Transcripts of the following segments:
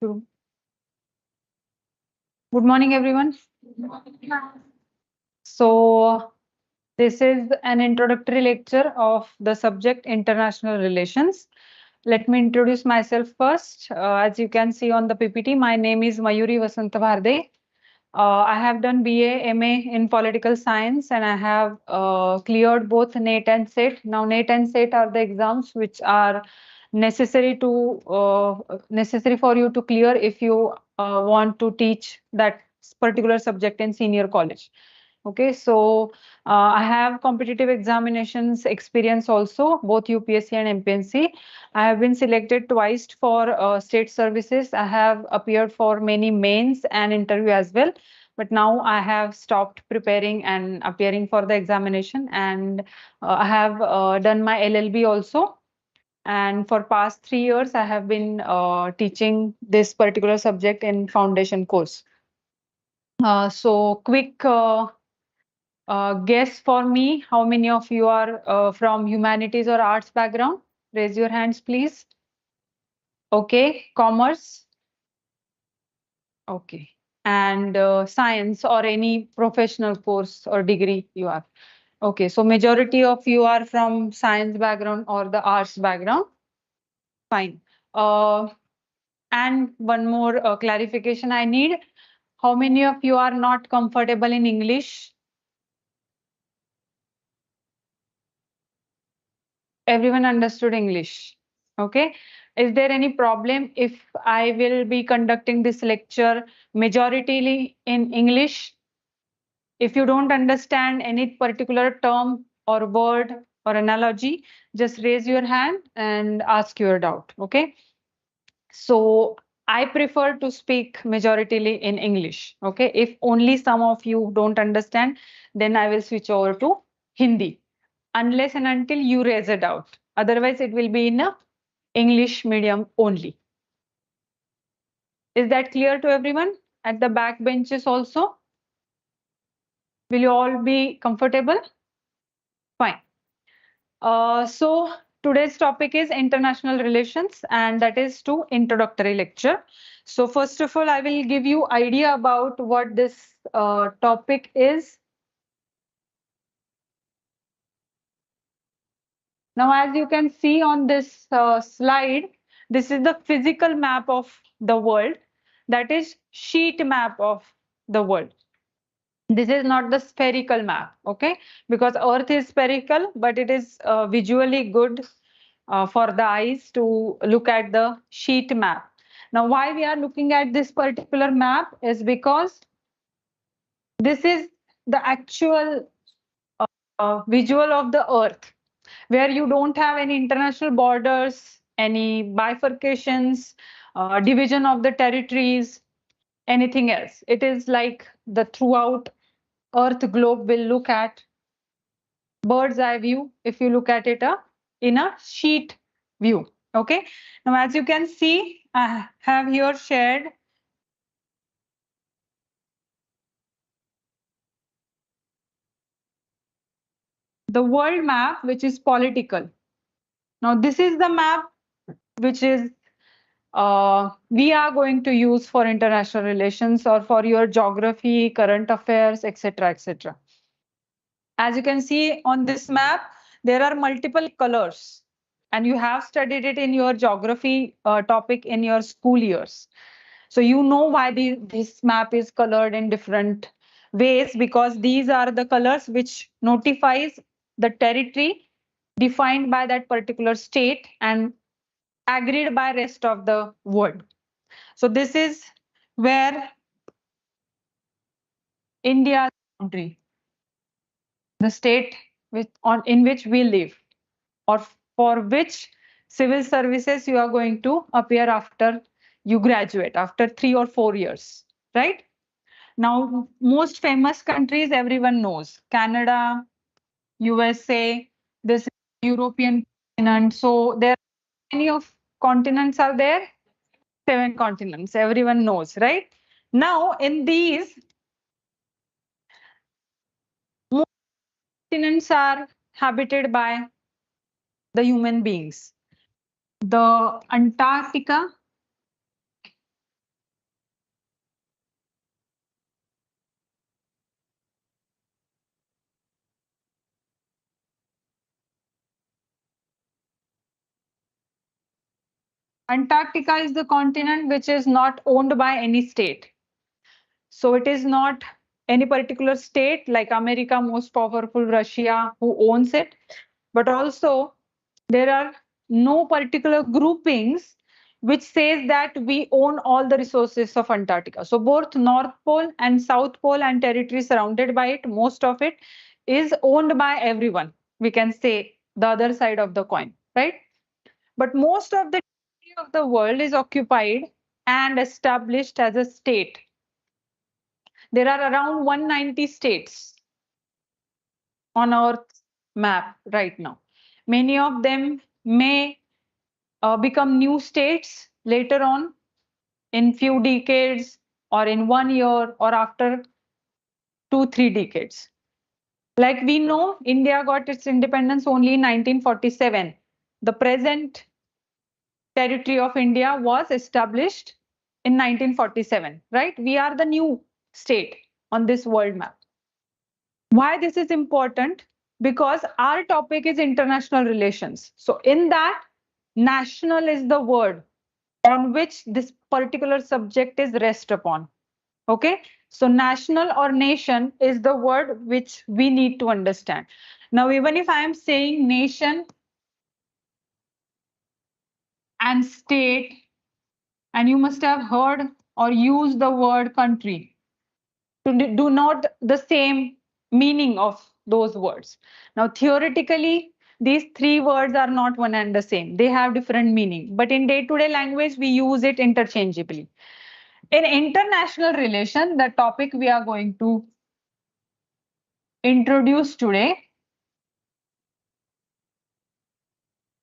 Good morning, everyone. So, this is an introductory lecture of the subject International Relations. Let me introduce myself first. As you can see on the PPT, my name is MAYURI Bharde. I have done BA, MA in Political Science, and I have cleared both NET and SET. Now, NET and SET are the exams which are necessary for you to clear if you want to teach that particular subject in senior college. Okay, so I have competitive examinations experience also, both UPSC and MPNC. I have been selected twice for state services. I have appeared for many mains and interview as well. But now I have stopped preparing and appearing for the examination, and I have done my LLB also. And for past 3 years, I have been teaching this particular subject in foundation course. So quick guess for me, how many of you are from humanities or arts background? Raise your hands, please. Okay, commerce. Okay, and science or any professional course or degree you have. Okay, so majority of you are from science background or the arts background. Fine. And one more clarification I need. How many of you are not comfortable in English? Everyone understood English. Okay. Is there any problem if I will be conducting this lecture majoritarily in English? If you don't understand any particular term or word or analogy, just raise your hand and ask your doubt. Okay. So I prefer to speak majoritarily in English. Okay. If only some of you don't understand, then I will switch over to Hindi, unless and until you raise a doubt. Otherwise, it will be in a English medium only. Is that clear to everyone? At the back benches also? Will you all be comfortable? Fine. So today's topic is international relations, and that is to introductory lecture. So first of all, I will give you idea about what this topic is. Now, as you can see on this slide, this is the physical map of the world. That is sheet map of the world. This is not the spherical map, okay? Because Earth is spherical, but it is visually good for the eyes to look at the sheet map. Now, why we are looking at this particular map is because this is the actual visual of the Earth, where you don't have any international borders, any bifurcations, division of the territories, anything else. It is like the throughout Earth globe will look at bird's eye view if you look at it in a sheet view. Okay. Now, as you can see, I have here shared the world map, which is political. Now, this is the map which is we are going to use for international relations or for your geography, current affairs, etc., etc. As you can see on this map, there are multiple colors, and you have studied it in your geography topic in your school years. So you know why this map is colored in different ways, because these are the colors which notifies the territory defined by that particular state and agreed by rest of the world. So this is where India's boundary, the state in which we live, or for which civil services you are going to appear after you graduate, after 3 or 4 years, right? Now, most famous countries everyone knows: Canada, USA, this European continent. So there are many of continents are there. 7 continents, everyone knows, right? Now, in these, most continents are habited by the human beings. The Antarctica Antarctica is the continent which is not owned by any state. So it is not any particular state like America, most powerful Russia, who owns it. But also there are no particular groupings which says that we own all the resources of Antarctica. So both North Pole and South Pole and territory surrounded by it, most of it is owned by everyone. We can say the other side of the coin, right? But most of the territory of the world is occupied and established as a state. There are around 190 states on Earth's map right now. Many of them may become new states later on in few decades or in 1 year or after 2-3 decades. Like we know, India got its independence only in 1947. The present territory of India was established in 1947, right? We are the new state on this world map. Why this is important? Because our topic is international relations. So in that, national is the word on which this particular subject is rest upon. Okay, so national or nation is the word which we need to understand. Now, even if I am saying nation and state, and you must have heard or used the word country, to do not the same meaning of those words. Now, theoretically, these three words are not one and the same. They have different meaning, but in day-to-day language, we use it interchangeably. In international relation, the topic we are going to introduce today,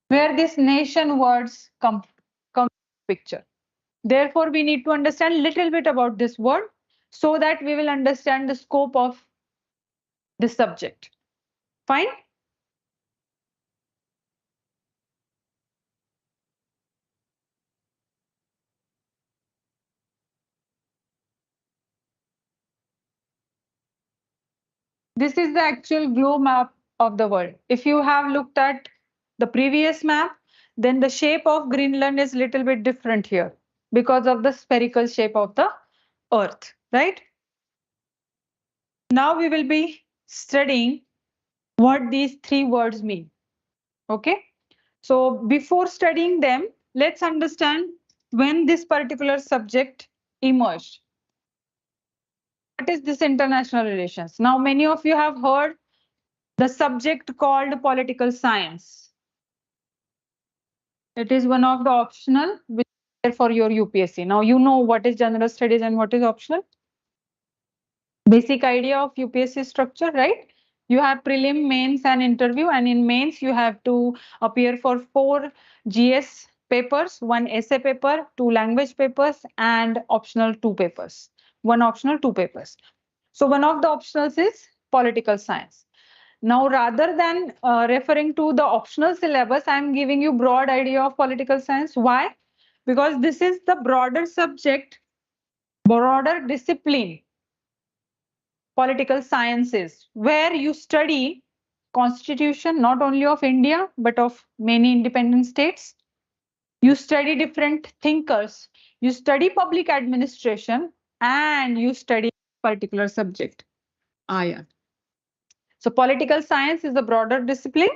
where these nation words come picture. Therefore, we need to understand a little bit about this word so that we will understand the scope of this subject. Fine? This is the actual globe map of the world. If you have looked at the previous map, then the shape of Greenland is a little bit different here because of the spherical shape of the Earth, right? Now we will be studying what these three words mean. Okay? So before studying them, let's understand when this particular subject emerged. What is this international relations? Now, many of you have heard the subject called political science. It is one of the optional which is there for your UPSC. Now, you know what is general studies and what is optional. Basic idea of UPSC structure, right? You have prelim, mains, and interview. And in mains, you have to appear for 4 GS papers, 1 essay paper, 2 language papers, and optional 2 papers. 1 optional, 2 papers. So one of the optionals is political science. Now, rather than referring to the optional syllabus, I'm giving you broad idea of political science. Why? Because this is the broader subject, broader discipline, political sciences, where you study constitution not only of India, but of many independent states. You study different thinkers. You study public administration and you study particular subject. Yeah. So political science is a broader discipline.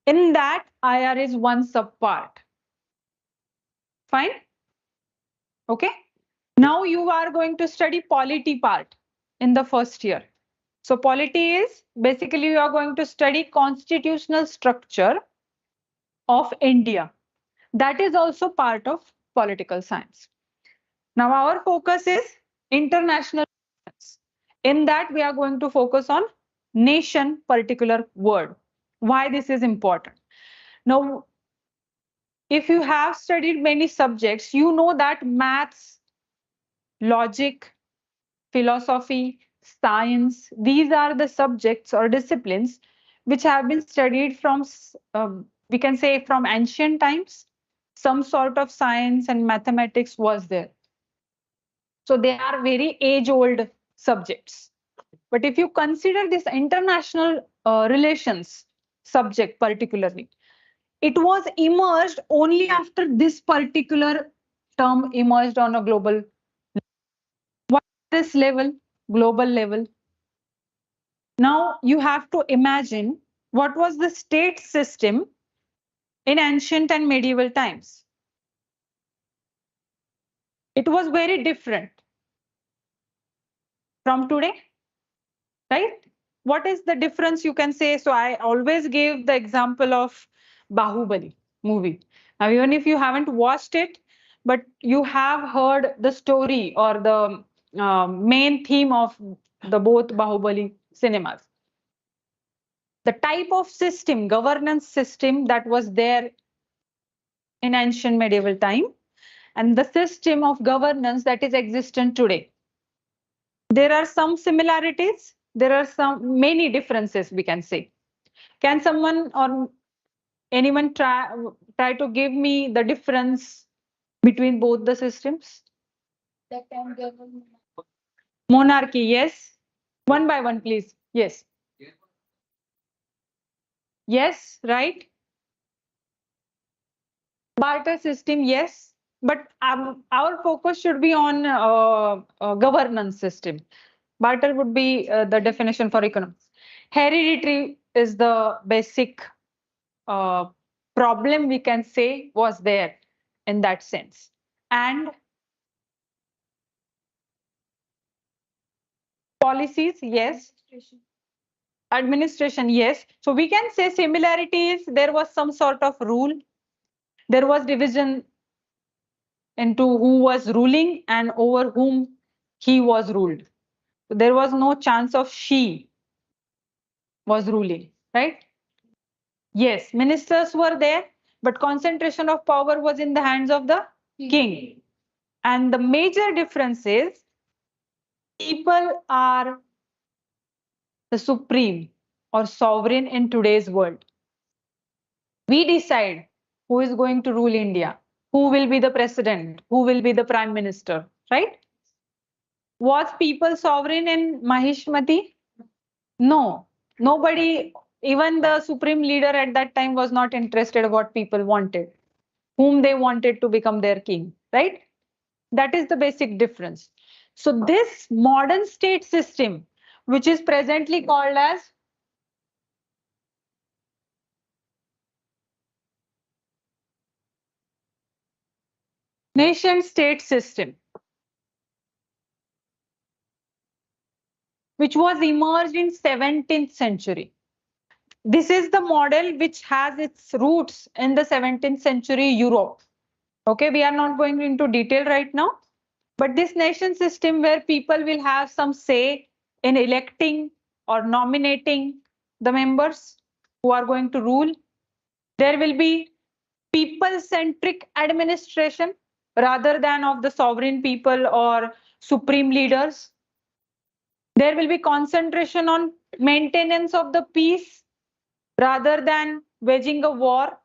In that, IR is one subpart. Fine? Okay. Now you are going to study polity part in the first year. So polity is basically you are going to study constitutional structure of India. That is also part of political science. Now our focus is international. In that we are going to focus on nation particular word. Why this is important? Now, if you have studied many subjects, you know that maths, logic, philosophy, science, these are the subjects or disciplines which have been studied from, we can say from ancient times. Some sort of science and mathematics was there. So they are very age-old subjects. But if you consider this international relations subject particularly, It was emerged only after this particular term emerged on a global. What is this level? Global level. Now you have to imagine what was the state system in ancient and medieval times. It was very different from today, right? What is the difference you can say? So I always gave the example of Bahubali movie. Now, even if you haven't watched it, but you have heard the story or the main theme of the both Bahubali cinemas. The type of system, governance system that was there in ancient medieval time and the system of governance that is existent today. There are some similarities. There are some many differences, we can say. Can someone or anyone try to give me the difference between both the systems? Monarchy, yes. One by one, please. Yes. Yes, right. Barter system, yes. But our focus should be on governance system. Barter would be the definition for economics. Hereditary is the basic uh, problem we can say was there in that sense. And policies, yes. Administration, yes. So we can say similarities. There was some sort of rule. There was division into who was ruling and over whom he was ruled. There was no chance of she was ruling, right? Yes, ministers were there, but concentration of power was in the hands of the king. And the major difference is people are the supreme or sovereign in today's world. We decide who is going to rule India, who will be the president, who will be the prime minister, right? Was people sovereign in Mahishmati? No, nobody, even the supreme leader at that time was not interested in what people wanted, whom they wanted to become their king, right? That is the basic difference. So this modern state system, which is presently called as nation state system, which was emerged in 17th century. This is the model which has its roots in the 17th century Europe. Okay, we are not going into detail right now, but this nation system where people will have some say in electing or nominating the members who are going to rule. There will be people-centric administration rather than of the sovereign people or supreme leaders. There will be concentration on maintenance of the peace rather than waging a war,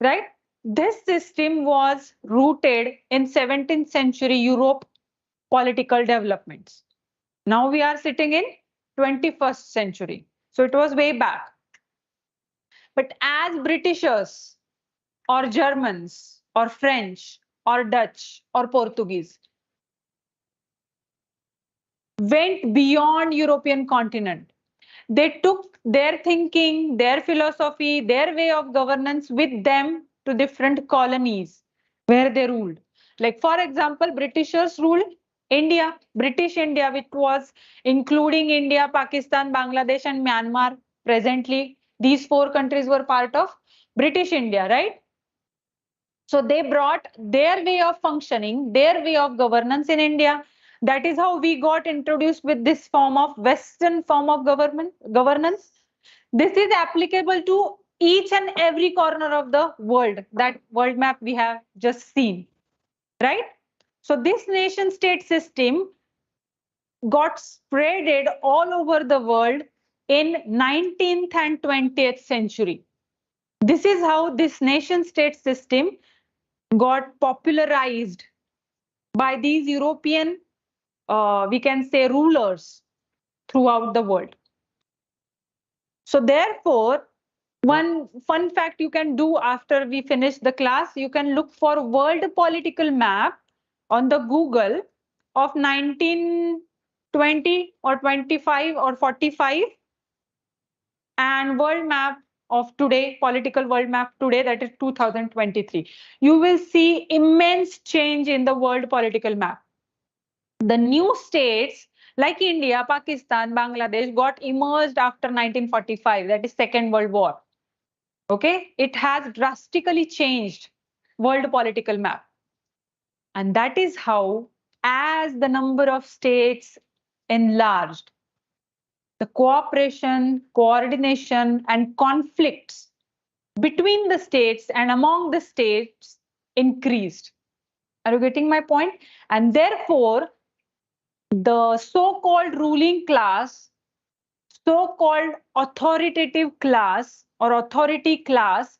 right? This system was rooted in 17th century Europe political developments. Now we are sitting in 21st century. So it was way back. But as Britishers or Germans or French or Dutch or Portuguese went beyond European continent, they took their thinking, their philosophy, their way of governance with them to different colonies where they ruled. Like, for example, Britishers ruled India, British India, which was including India, Pakistan, Bangladesh, and Myanmar presently. These four countries were part of British India, right? So they brought their way of functioning, their way of governance in India. That is how we got introduced with this form of Western form of governance. This is applicable to each and every corner of the world, that world map we have just seen, right? So this nation state system got spreaded all over the world in 19th and 20th century. This is how this nation state system got popularized by these European, we can say, rulers throughout the world. So therefore, One fun fact you can do after we finish the class, you can look for world political map on the Google of 1920 or 25 or 45 and world map of today, political world map today, that is 2023. You will see immense change in the world political map. The new states like India, Pakistan, Bangladesh got emerged after 1945, that is Second World War. Okay, it has drastically changed world political map. And that is how, as the number of states enlarged, the cooperation, coordination, and conflicts between the states and among the states increased. Are you getting my point? And therefore, the so-called ruling class, so-called authoritative class or authority class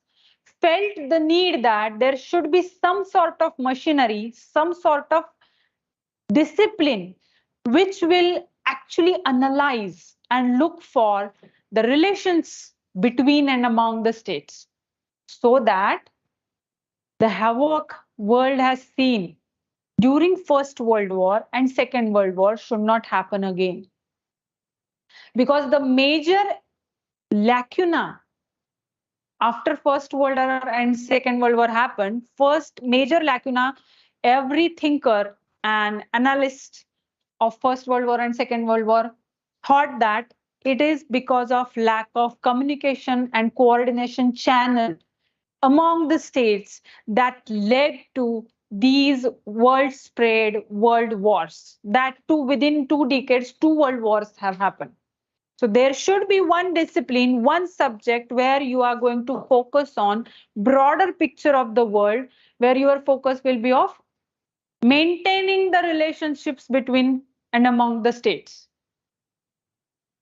felt the need that there should be some sort of machinery, some sort of discipline which will actually analyze and look for the relations between and among the states, so that the havoc world has seen during First World War and Second World War should not happen again. Because the major lacuna after First World War and Second World War happened, first major lacuna, every thinker and analyst of First World War and Second World War thought that it is because of lack of communication and coordination channel among the states that led to these world spread world wars. That too, within 2 decades, 2 world wars have happened. So there should be one discipline, one subject where you are going to focus on broader picture of the world, where your focus will be of maintaining the relationships between and among the states.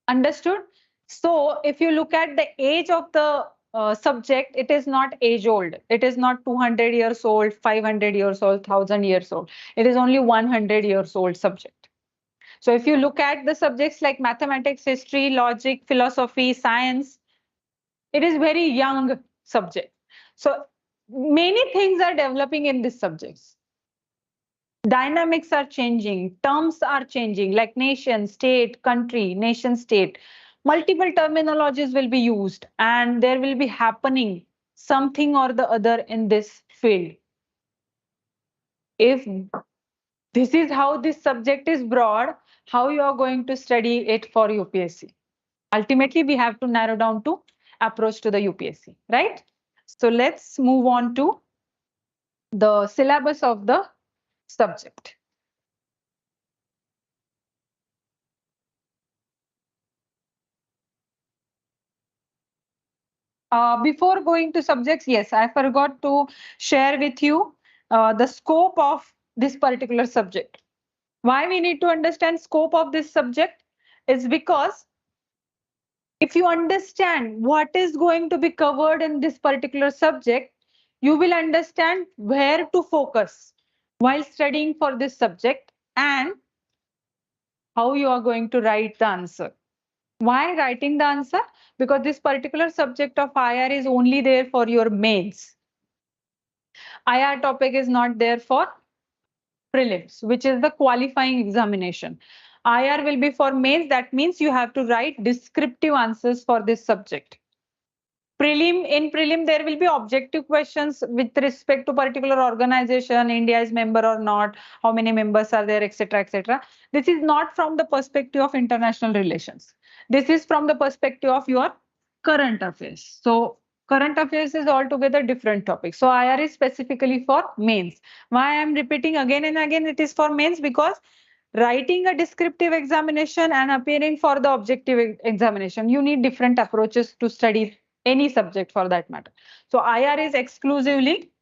Understood? So if you look at the age of the subject, it is not age old. It is not 200 years old, 500 years old, 1000 years old. It is only 100 years old subject. So if you look at the subjects like mathematics, history, logic, philosophy, science, it is very young subject. So many things are developing in these subjects. Dynamics are changing, terms are changing, like nation, state, country, nation, state. Multiple terminologies will be used and there will be happening something or the other in this field. If this is how this subject is broad, how you are going to study it for UPSC? Ultimately, we have to narrow down to approach to the UPSC, right? So let's move on to the syllabus of the subject. Before going to subjects, yes, I forgot to share with you the scope of this particular subject. Why we need to understand scope of this subject is because if you understand what is going to be covered in this particular subject, you will understand where to focus while studying for this subject and how you are going to write the answer. Why writing the answer? Because this particular subject of IR is only there for your mains. IR topic is not there for prelims, which is the qualifying examination. IR will be for mains. That means you have to write descriptive answers for this subject. In prelim, there will be objective questions with respect to particular organization, India is member or not, how many members are there, etc., etc. This is not from the perspective of international relations. This is from the perspective of your current affairs. So current affairs is altogether different topic. So IR is specifically for mains. Why I am repeating again and again it is for mains? Because writing a descriptive examination and appearing for the objective examination, you need different approaches to study any subject for that matter. So IR is exclusively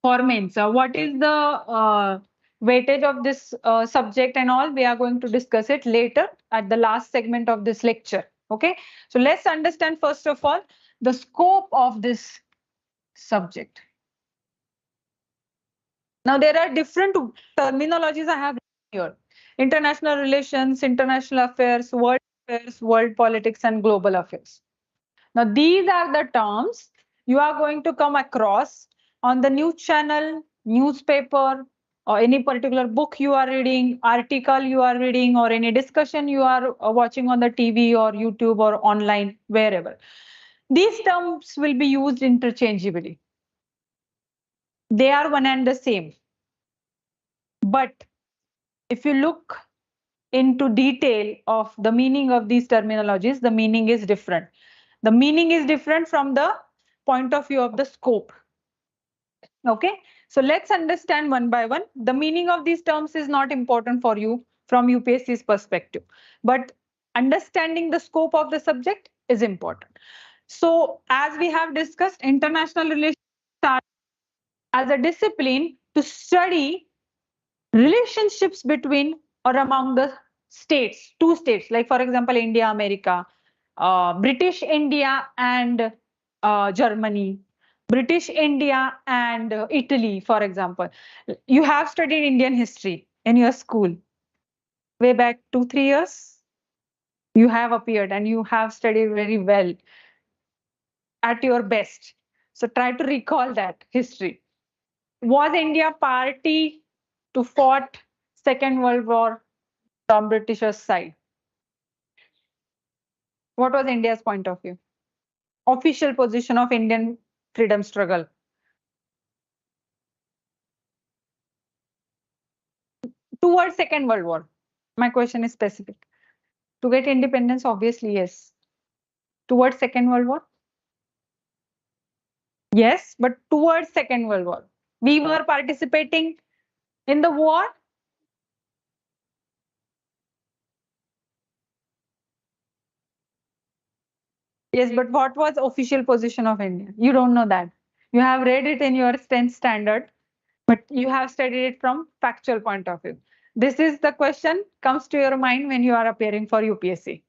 for mains. So what is the weightage of this subject and all? We are going to discuss it later at the last segment of this lecture. Okay, so let's understand first of all the scope of this subject. Now there are different terminologies I have here: international relations, international affairs, world politics, and global affairs. Now, these are the terms you are going to come across on the news channel, newspaper, or any particular book you are reading, article you are reading, or any discussion you are watching on the TV or YouTube or online, wherever. These terms will be used interchangeably. They are one and the same. But if you look into detail of the meaning of these terminologies, the meaning is different. The meaning is different from the point of view of the scope. Okay, so let's understand one by one. The meaning of these terms is not important for you from UPSC's perspective, but understanding the scope of the subject is important. So as we have discussed, international relations are as a discipline to study relationships between or among the states, two states, like for example, India, America, British India and Germany, British India and Italy, for example. You have studied Indian history in your school way back 2, 3 years. You have appeared and you have studied very well at your best. So try to recall that history. Was India party to fought Second World War from Britishers' side? What was India's point of view? Official position of Indian freedom struggle. Towards Second World War. My question is specific. To get independence, obviously, yes. Towards Second World War? Yes, but towards Second World War. We were participating in the war. Yes, but what was official position of India? You don't know that. You have read it in your 10th standard, but you have studied it from factual point of view. This is the question comes to your mind when you are appearing for UPSC.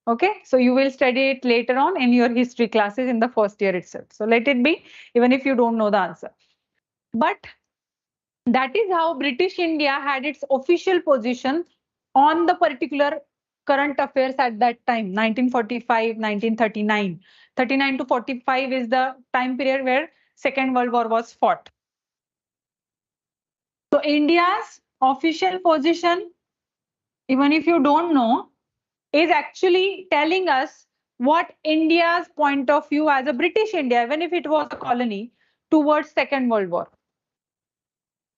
Okay, so you will study it later on in your history classes in the first year itself. So let it be, even if you don't know the answer. But that is how British India had its official position on the particular current affairs at that time, 1945, 1939. 39 to 45 is the time period where Second World War was fought. So India's official position, even if you don't know, is actually telling us what India's point of view as a British India, even if it was a colony, towards Second World War.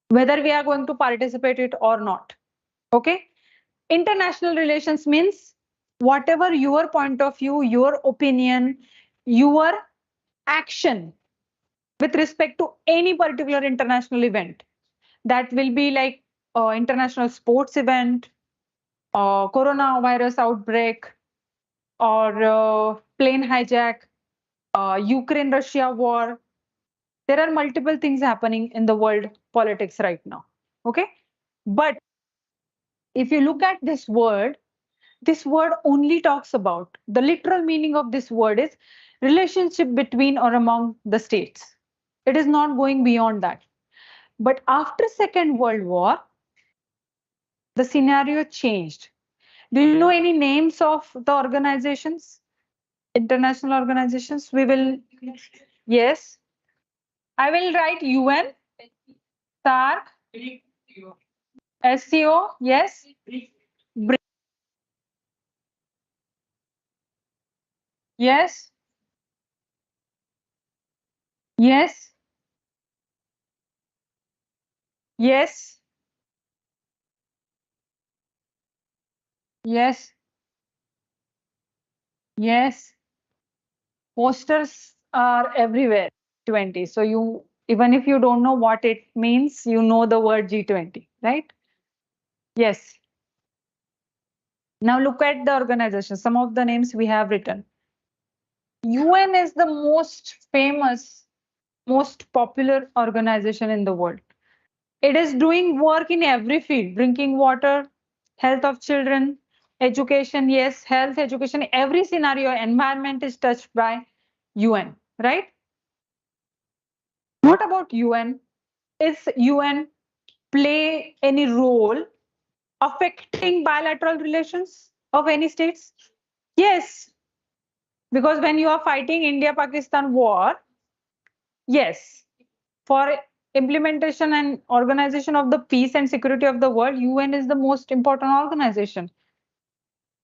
Whether we are going to participate it or not. Okay. International relations means whatever your point of view, your opinion, your action with respect to any particular international event. That will be like international sports event, coronavirus outbreak, or plane hijack, Ukraine-Russia war. There are multiple things happening in the world politics right now. Okay. But if you look at this word only talks about the literal meaning of this word is relationship between or among the states. It is not going beyond that. But after Second World War, the scenario changed. Do you know any names of the organizations? International organizations? We will, yes. I will write UN, SARC, SCO, yes. Yes, yes, yes, yes, yes. Posters are everywhere. 20. So you, even if you don't know what it means, you know the word G20, right? Yes. Now look at the organization. Some of the names we have written. UN is the most famous, most popular organization in the world. It is doing work in every field, drinking water, health of children, education, yes, health, education, every scenario, environment is touched by UN, right? What about UN? Is UN play any role affecting bilateral relations of any states? Yes, Because when you are fighting India-Pakistan war, yes, for implementation and organization of the peace and security of the world, UN is the most important organization.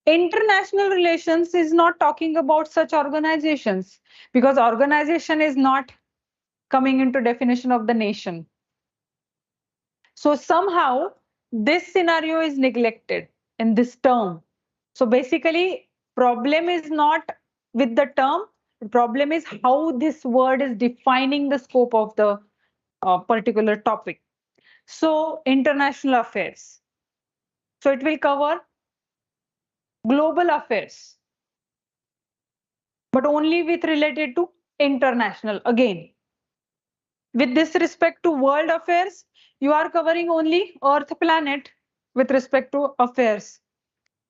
International relations is not talking about such organizations because organization is not coming into definition of the nation. So somehow this scenario is neglected in this term. So basically problem is not with the term, the problem is how this word is defining the scope of the particular topic. So international affairs. So it will cover global affairs, but only with related to international again. With this respect to world affairs, you are covering only Earth planet with respect to affairs.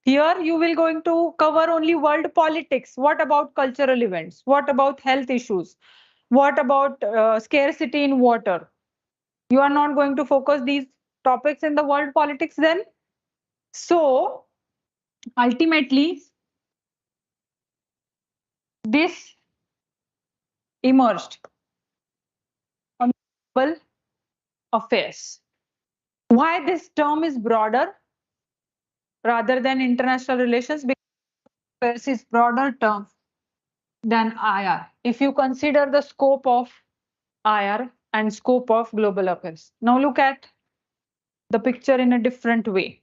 Here you will going to cover only world politics. What about cultural events? What about health issues? What about scarcity in water? You are not going to focus these topics in the world politics then. So ultimately, this emerged on global affairs. Why this term is broader rather than international relations? Because affairs is broader term than IR. If you consider the scope of IR and scope of global affairs. Now look at the picture in a different way.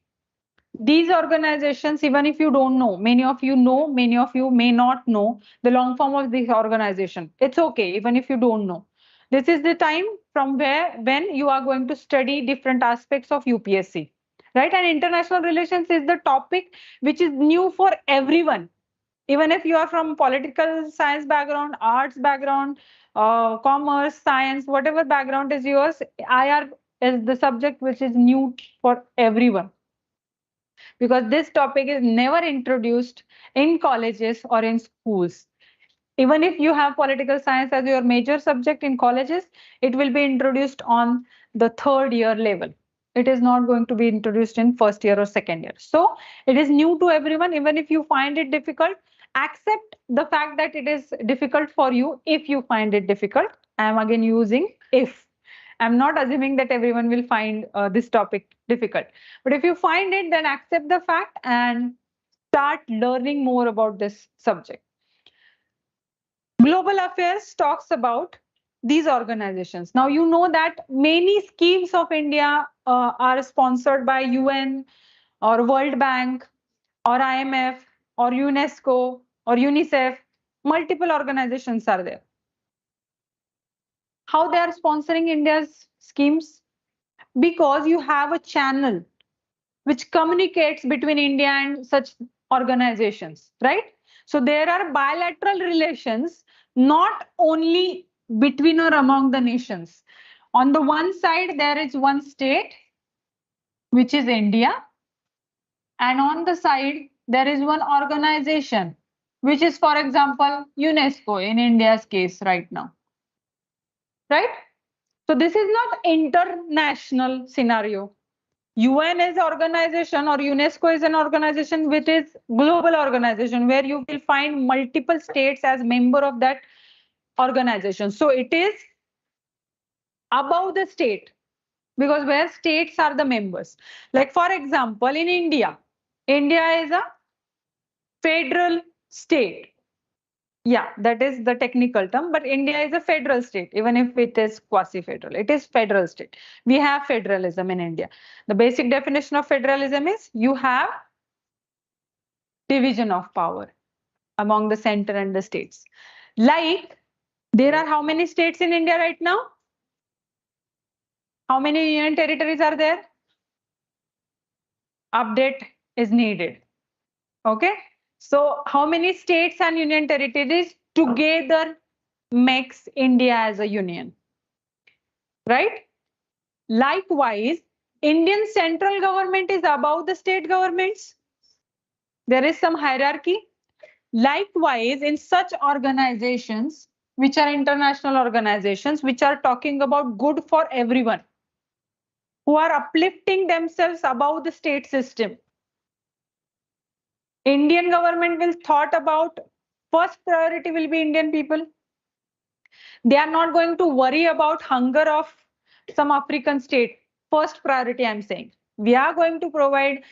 These organizations, even if you don't know, many of you may not know the long form of this organization. It's okay, even if you don't know. This is the time from when you are going to study different aspects of UPSC, right? And international relations is the topic which is new for everyone. Even if you are from political science background, arts background, commerce, science, whatever background is yours, IR is the subject which is new for everyone because this topic is never introduced in colleges or in schools. Even if you have political science as your major subject in colleges, it will be introduced on the third year level. It is not going to be introduced in first year or second year. So it is new to everyone. Even if you find it difficult, accept the fact that it is difficult for you if you find it difficult. I am again using if. I'm not assuming that everyone will find this topic difficult. But if you find it, then accept the fact and start learning more about this subject. Global Affairs talks about these organizations. Now, you know that many schemes of India are sponsored by UN or World Bank or IMF or UNESCO or UNICEF. Multiple organizations are there. How they are sponsoring India's schemes? Because you have a channel which communicates between India and such organizations, right? So there are bilateral relations, not only between or among the nations. On the one side, there is one state, which is India. And on the side, there is one organization, which is, for example, UNESCO in India's case right now, right? So this is not international scenario. UN is organization or UNESCO is an organization which is global organization where you will find multiple states as member of that organization. So it is above the state because where states are the members. Like for example, in India, India is a federal state. Yeah, that is the technical term, but India is a federal state, even if it is quasi-federal. It is federal state. We have federalism in India. The basic definition of federalism is you have division of power among the center and the states. Like, there are how many states in India right now? How many union territories are there? Update is needed. Okay. So how many states and union territories together makes India as a union? Right? Likewise, Indian central government is above the state governments. There is some hierarchy. Likewise, in such organizations, which are international organizations, which are talking about good for everyone, who are uplifting themselves above the state system, Indian government will thought about First priority will be Indian people. They are not going to worry about hunger of some African state. First priority, I'm saying. We are going to provide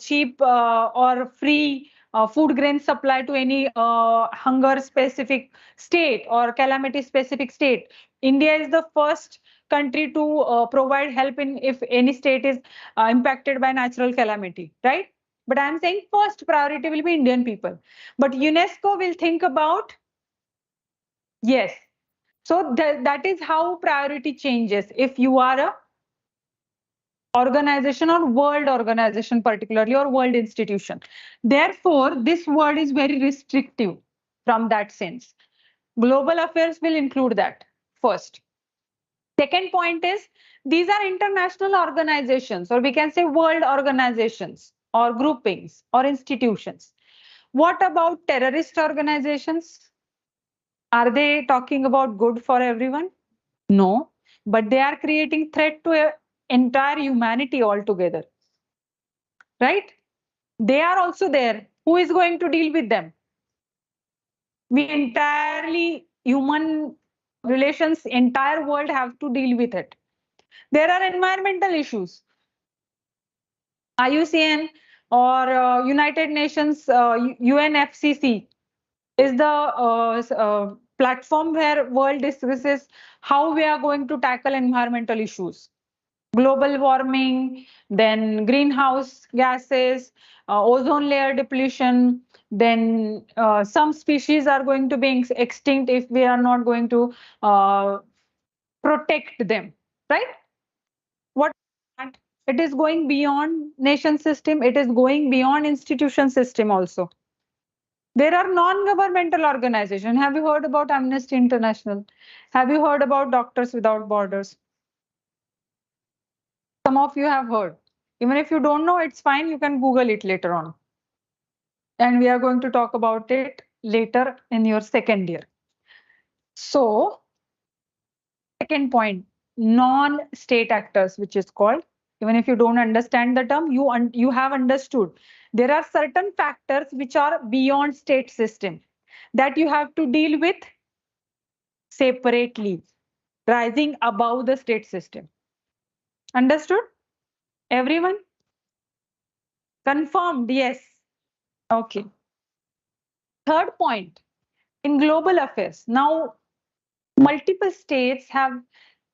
cheap or free food grain supply to any hunger specific state or calamity specific state. India is the first country to provide help in if any state is impacted by natural calamity, right? But I'm saying first priority will be Indian people. But UNESCO will think about, yes, so that is how priority changes. If you are a organization or world organization particularly or world institution. Therefore, this word is very restrictive from that sense. Global affairs will include that first. Second point is these are international organizations or we can say world organizations or groupings or institutions. What about terrorist organizations? Are they talking about good for everyone? No, but they are creating threat to entire humanity altogether, right? They are also there. Who is going to deal with them? We entirely human relations, entire world have to deal with it. There are environmental issues. IUCN or United Nations UNFCCC is the platform where world discusses how we are going to tackle environmental issues. Global warming, then greenhouse gases, ozone layer depletion, then some species are going to be extinct if we are not going to protect them, right? What it is going beyond nation system, it is going beyond institution system also. There are non-governmental organizations. Have you heard about Amnesty International? Have you heard about Doctors Without Borders? Some of you have heard. Even if you don't know, it's fine. You can Google it later on. And we are going to talk about it later in your second year. So, second point, non-state actors, which is called, even if you don't understand the term, you have understood. There are certain factors which are beyond state system that you have to deal with separately, rising above the state system. Understood? Everyone? Confirmed, yes. Okay. Third point, in global affairs, now multiple states have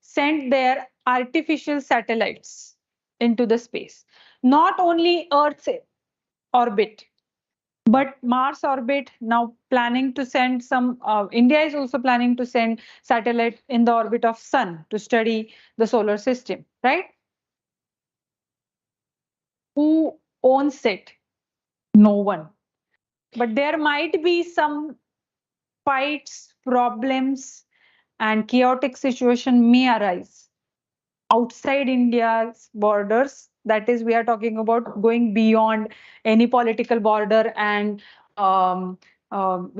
sent their artificial satellites into the space. Not only Earth's orbit, but Mars orbit, now planning to send some, India is also planning to send satellite in the orbit of Sun to study the solar system, right? Who owns it? No one. But there might be some fights, problems, and chaotic situation may arise outside India's borders. That is, we are talking about going beyond any political border and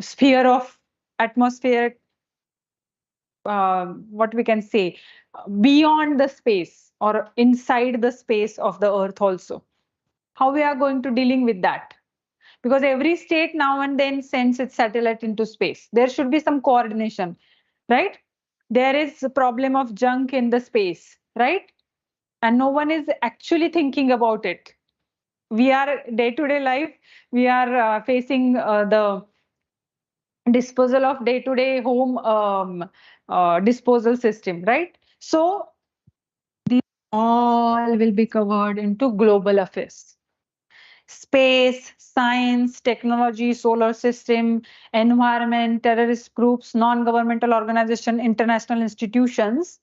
sphere of atmospheric, what we can say, beyond the space or inside the space of the earth also. How we are going to dealing with that? Because every state now and then sends its satellite into space. There should be some coordination, right? There is a problem of junk in the space, right? And no one is actually thinking about it. We are day-to-day life, we are facing the disposal of day-to-day home disposal system, right? So these all will be covered into global affairs. Space, science, technology, solar system, environment, terrorist groups, non-governmental organization, international institutions,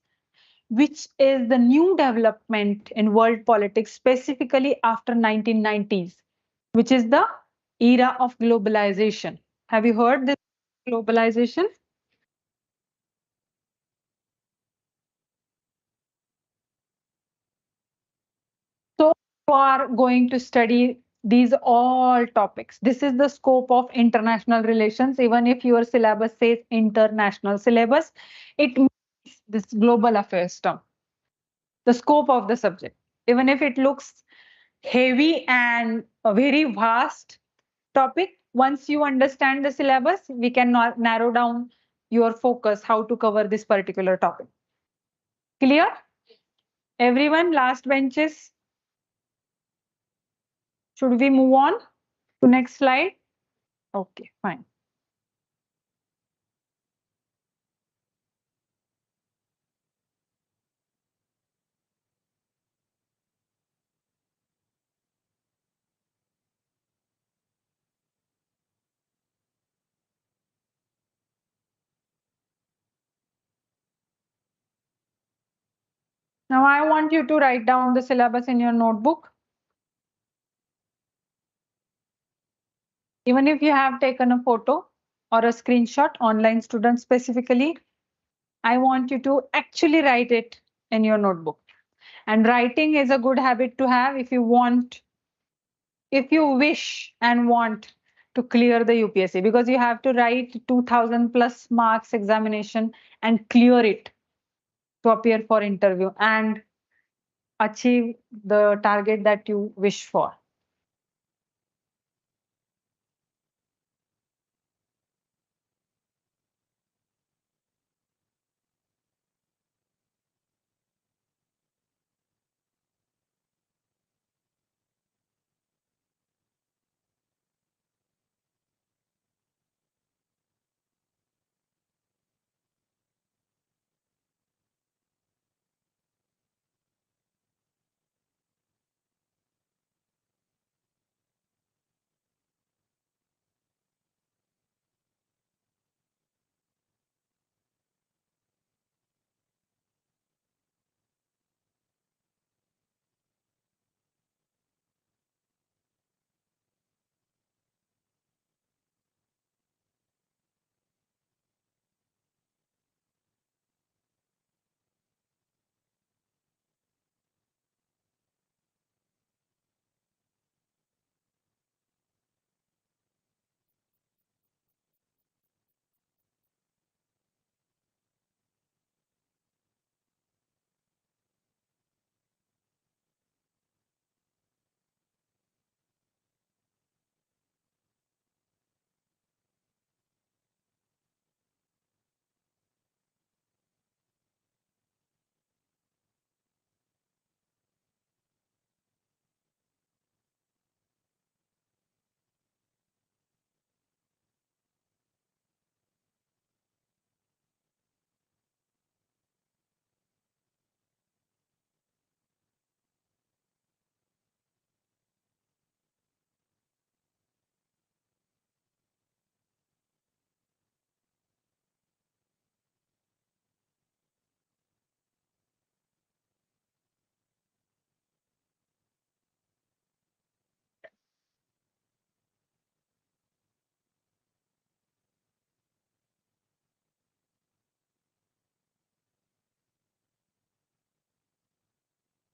which is the new development in world politics, specifically after 1990s, which is the era of globalization. Have you heard this globalization? So you are going to study these all topics. This is the scope of international relations. Even if your syllabus says international syllabus, it means this global affairs term, the scope of the subject. Even if it looks heavy and a very vast topic, once you understand the syllabus, we can narrow down your focus, how to cover this particular topic. Clear? Everyone, last benches. Should we move on to next slide? Okay, fine. Now I want you to write down the syllabus in your notebook. Even if you have taken a photo or a screenshot, online students specifically, I want you to actually write it in your notebook. And writing is a good habit to have if you want, if you wish and want to clear the UPSC, because you have to write 2000 plus marks examination and clear it to appear for interview and achieve the target that you wish for.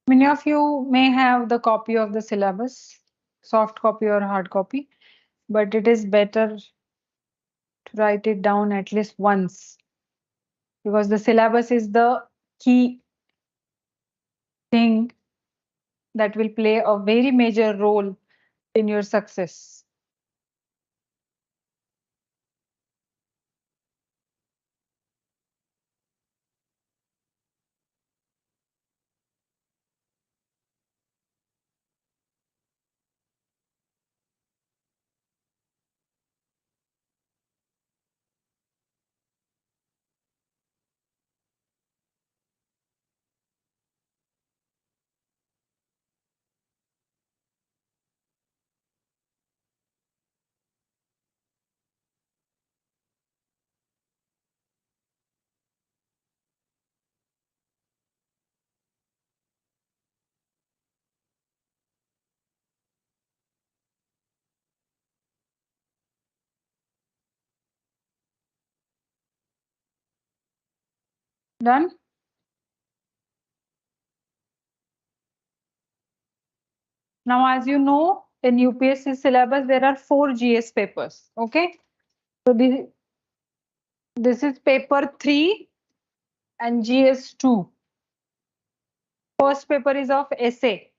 Many of you may have the copy of the syllabus, soft copy or hard copy, but it is better to write it down at least once, because the syllabus is the key thing that will play a very major role in your success. Done? Now, as you know, in UPSC syllabus, there are 4 GS papers. Okay. So this is paper 3 and GS2. First paper is of essay.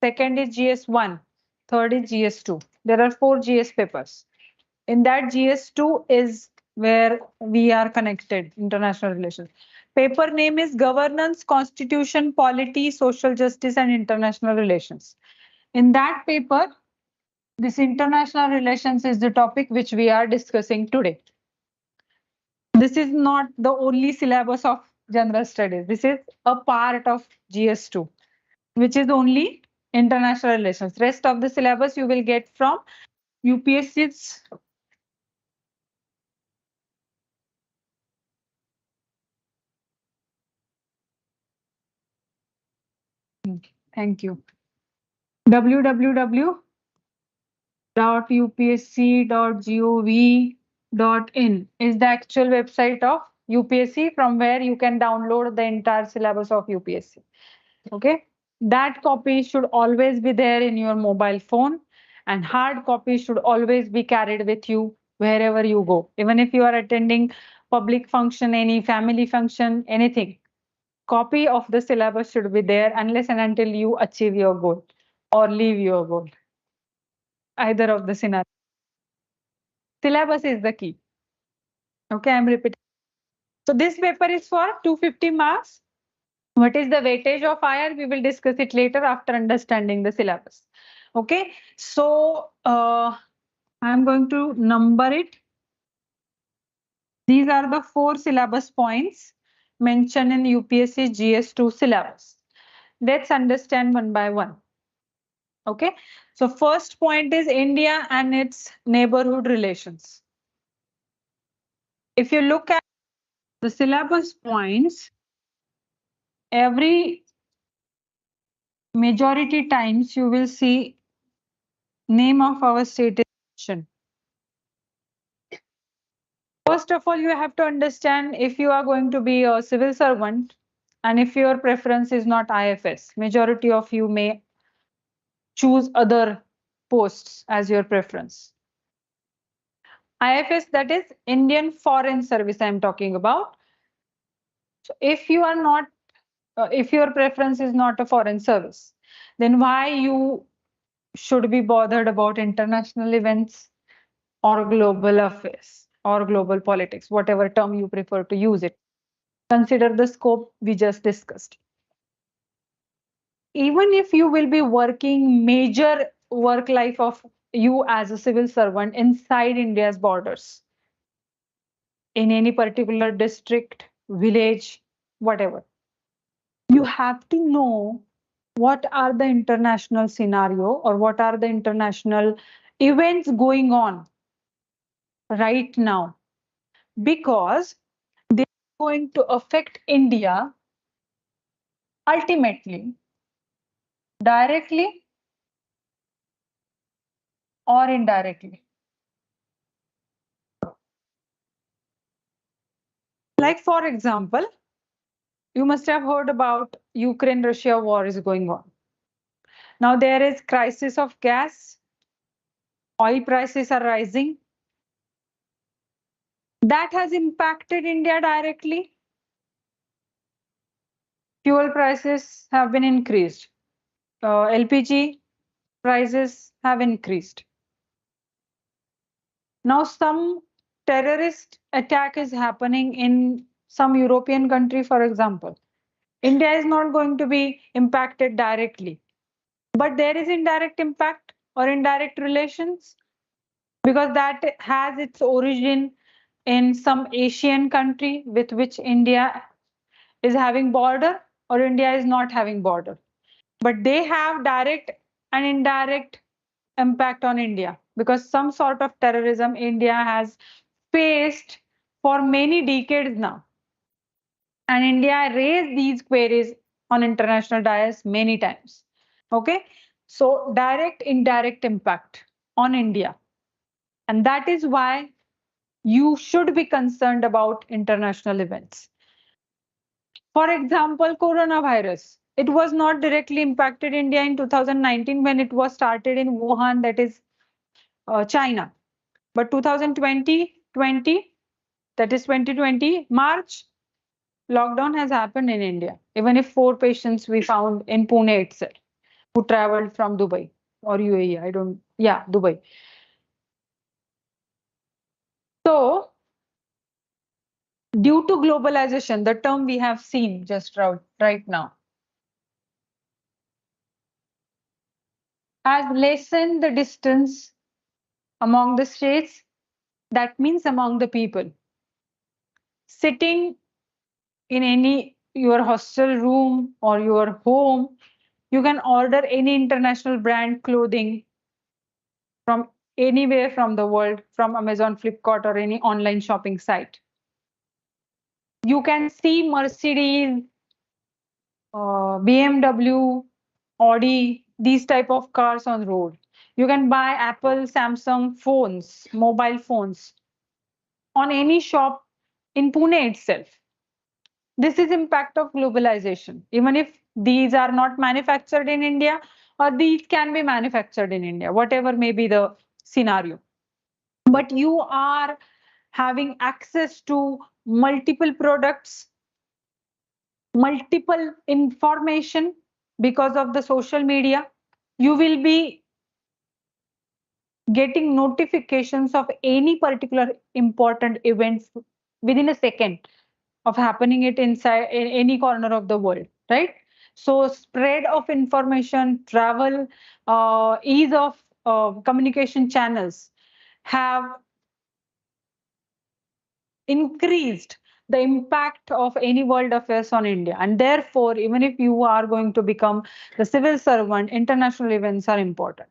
Second is GS1. Third is GS2. There are 4 GS papers. In that, GS2 is where we are connected, international relations. Paper name is Governance, Constitution, Polity, Social Justice, and International Relations. In that paper, this international relations is the topic which we are discussing today. This is not the only syllabus of general studies. This is a part of GS2, which is only international relations. Rest of the syllabus you will get from UPSC's. Thank you. www.upsc.gov.in is the actual website of UPSC, from where you can download the entire syllabus of UPSC. Okay, that copy should always be there in your mobile phone, and hard copy should always be carried with you wherever you go. Even if you are attending public function, any family function, anything, copy of the syllabus should be there unless and until you achieve your goal or leave your goal. Either of the scenario. Syllabus is the key. Okay, I'm repeating. So this paper is for 250 marks. What is the weightage of IR? We will discuss it later after understanding the syllabus. Okay, so I'm going to number it. These are the 4 syllabus points mentioned in UPSC GS2 syllabus. Let's understand one by one. Okay, so first point is India and its neighborhood relations. If you look at the syllabus points, every majority times you will see name of our state is mentioned. First of all, you have to understand if you are going to be a civil servant and if your preference is not IFS, majority of you may choose other posts as your preference. IFS, that is Indian Foreign Service I'm talking about. So if you are not, if your preference is not a foreign service, then why you should be bothered about international events or global affairs or global politics, whatever term you prefer to use it. Consider the scope we just discussed. Even if you will be working major work life of you as a civil servant inside India's borders, in any particular district, village, whatever, you have to know what are the international scenario or what are the international events going on right now, because they're going to affect India ultimately, directly or indirectly. Like, for example, you must have heard about Ukraine-Russia war is going on. Now there is crisis of gas, oil prices are rising. That has impacted India directly. Fuel prices have been increased. LPG prices have increased. Now some terrorist attack is happening in some European country, for example. India is not going to be impacted directly, but there is indirect impact or indirect relations, because that has its origin in some Asian country with which India is having border or India is not having border. But they have direct and indirect impact on India, because some sort of terrorism India has faced for many decades now. And India raised these queries on international dais many times. Okay, so direct, indirect impact on India. And that is why you should be concerned about international events. For example, coronavirus. It was not directly impacted India in 2019 when it was started in Wuhan, that is China. But 2020, that is 2020, March, lockdown has happened in India. Even if 4 patients we found in Pune itself who traveled from Dubai or UAE, I don't, yeah, Dubai. So, due to globalization, the term we have seen just right now, has lessened the distance among the states, that means among the people. Sitting in any your hostel room or your home, you can order any international brand clothing from anywhere from the world, from Amazon, Flipkart, or any online shopping site. You can see Mercedes, BMW, Audi, these type of cars on road. You can buy Apple, Samsung phones, mobile phones on any shop in Pune itself. This is impact of globalization. Even if these are not manufactured in India, or these can be manufactured in India, whatever may be the scenario. But you are having access to multiple products, multiple information because of the social media. You will be getting notifications of any particular important events within a second of happening it inside in any corner of the world, right? So spread of information, travel, ease of communication channels have increased the impact of any world affairs on India. And therefore, even if you are going to become the civil servant, international events are important.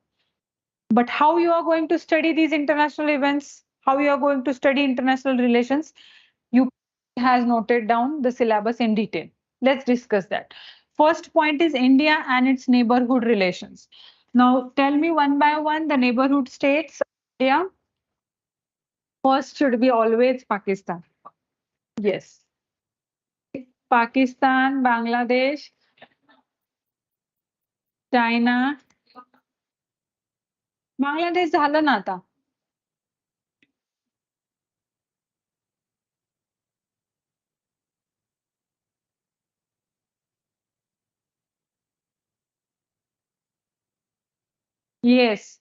But how you are going to study these international events, how you are going to study international relations, you has noted down the syllabus in detail. Let's discuss that. First point is India and its neighborhood relations. Now tell me one by one the neighborhood states of India. First should be always Pakistan. Yes. Pakistan, Bangladesh, China. Bangladesh झालं ना आता. Yes.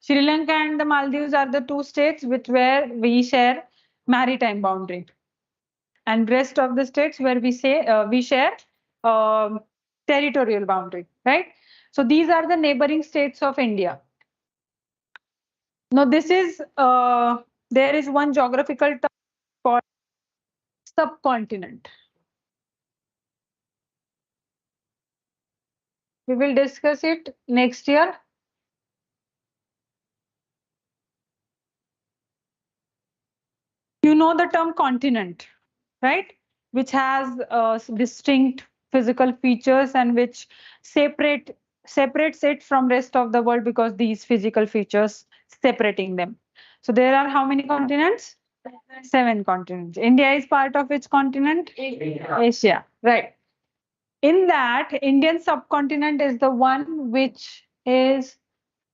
Sri Lanka and the Maldives are the two states which where we share maritime boundary, and rest of the states where we share territorial boundary, right? So these are the neighboring states of India. Now this is there is one geographical term called subcontinent. We will discuss it next year. You know the term continent, right? Which has distinct physical features and which separates it from rest of the world because these physical features separating them. So there are how many continents? 7 continents. India is part of which continent? Asia, right. In that, Indian subcontinent is the one which is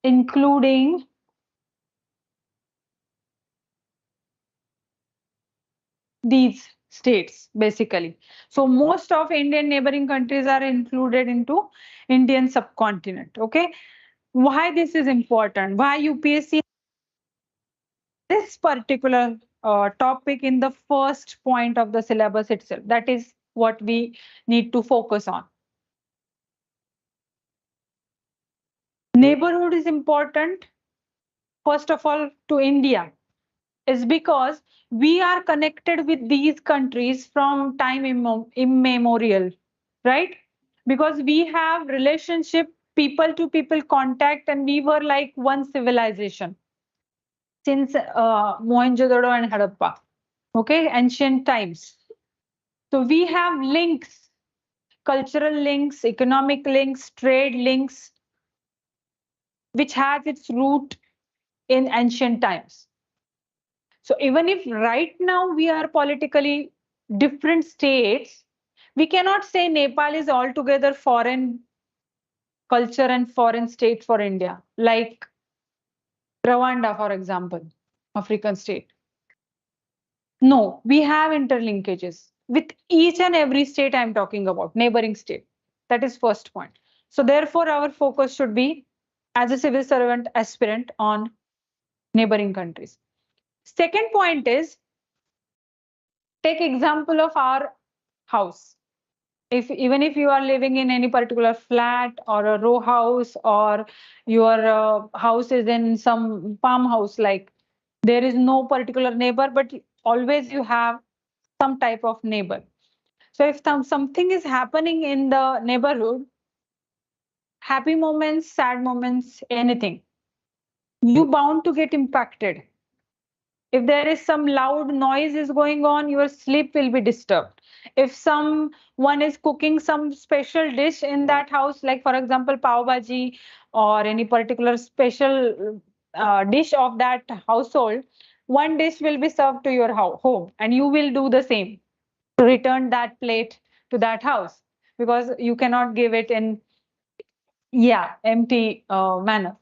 including these states basically. So most of Indian neighboring countries are included into Indian subcontinent. Okay, why this is important? Why UPSC this particular topic in the first point of the syllabus itself? That is what we need to focus on. Neighborhood is important first of all to India is because we are connected with these countries from time immemorial, right? Because we have relationship, people to people contact, and we were like one civilization since Mohenjo-daro and Harappa, okay, ancient times. So we have links, cultural links, economic links, trade links, which has its root in ancient times. So even if right now we are politically different states, we cannot say Nepal is altogether foreign culture and foreign state for India, like Rwanda, for example, African state. No, we have interlinkages with each and every state I'm talking about, neighboring state. That is first point. So therefore, our focus should be as a civil servant aspirant on neighboring countries. Second point is, take example of our house. Even if you are living in any particular flat or a row house, or your house is in some farmhouse, like there is no particular neighbor, but always you have some type of neighbor. So if something is happening in the neighborhood, happy moments, sad moments, anything, you bound to get impacted. If there is some loud noise is going on, your sleep will be disturbed. If someone is cooking some special dish in that house, like for example pav bhaji or any particular special dish of that household, one dish will be served to your home, and you will do the same to return that plate to that house, because you cannot give it in, yeah, empty manner.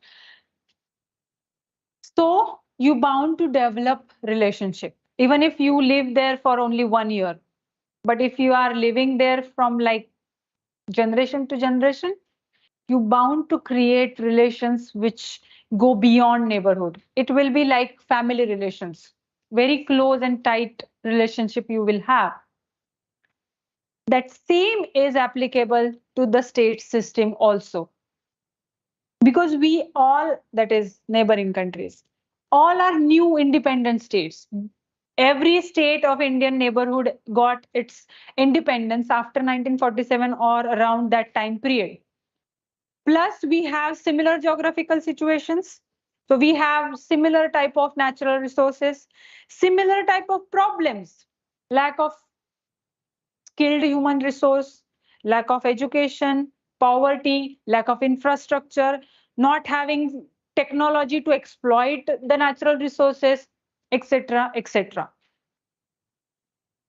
So you bound to develop relationship, even if you live there for only 1 year. But if you are living there from like generation to generation, you bound to create relations which go beyond neighborhood. It will be like family relations, very close and tight relationship you will have. That same is applicable to the state system also, because we all, that is neighboring countries, all are new independent states. Every state of Indian neighborhood got its independence after 1947 or around that time period. Plus we have similar geographical situations, so we have similar type of natural resources, similar type of problems: lack of skilled human resource, lack of education, poverty, lack of infrastructure, not having technology to exploit the natural resources, etc., etc.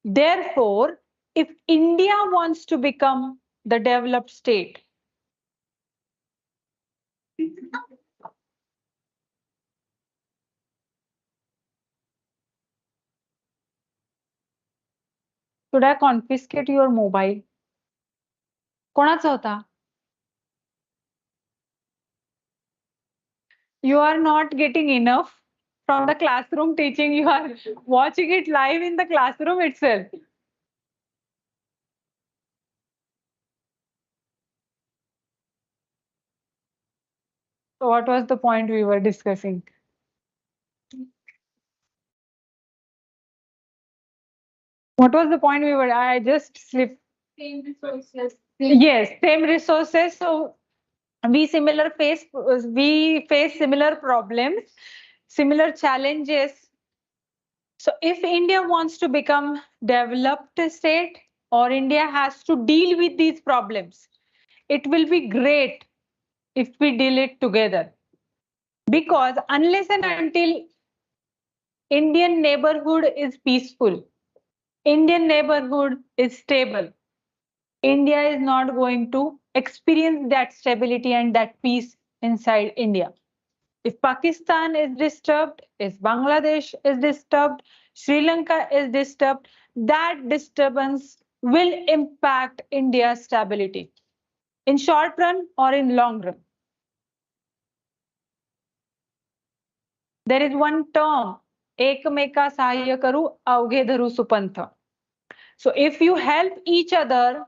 Therefore, if India wants to become the developed state, should I confiscate your mobile? कोणाचा होता? You are not getting enough from the classroom teaching. You are watching it live in the classroom itself. So what was the point we were discussing? What was the point we were? I just slipped. Same resources. Yes, same resources. So we face similar problems, similar challenges. So if India wants to become developed state, or India has to deal with these problems, it will be great if we deal it together. Because unless and until Indian neighborhood is peaceful, Indian neighborhood is stable, India is not going to experience that stability and that peace inside India. If Pakistan is disturbed, if Bangladesh is disturbed, Sri Lanka is disturbed, that disturbance will impact India's stability in short run or in long run. There is one term, ekmeka sahaya karu, avge dharu supantha. So if you help each other,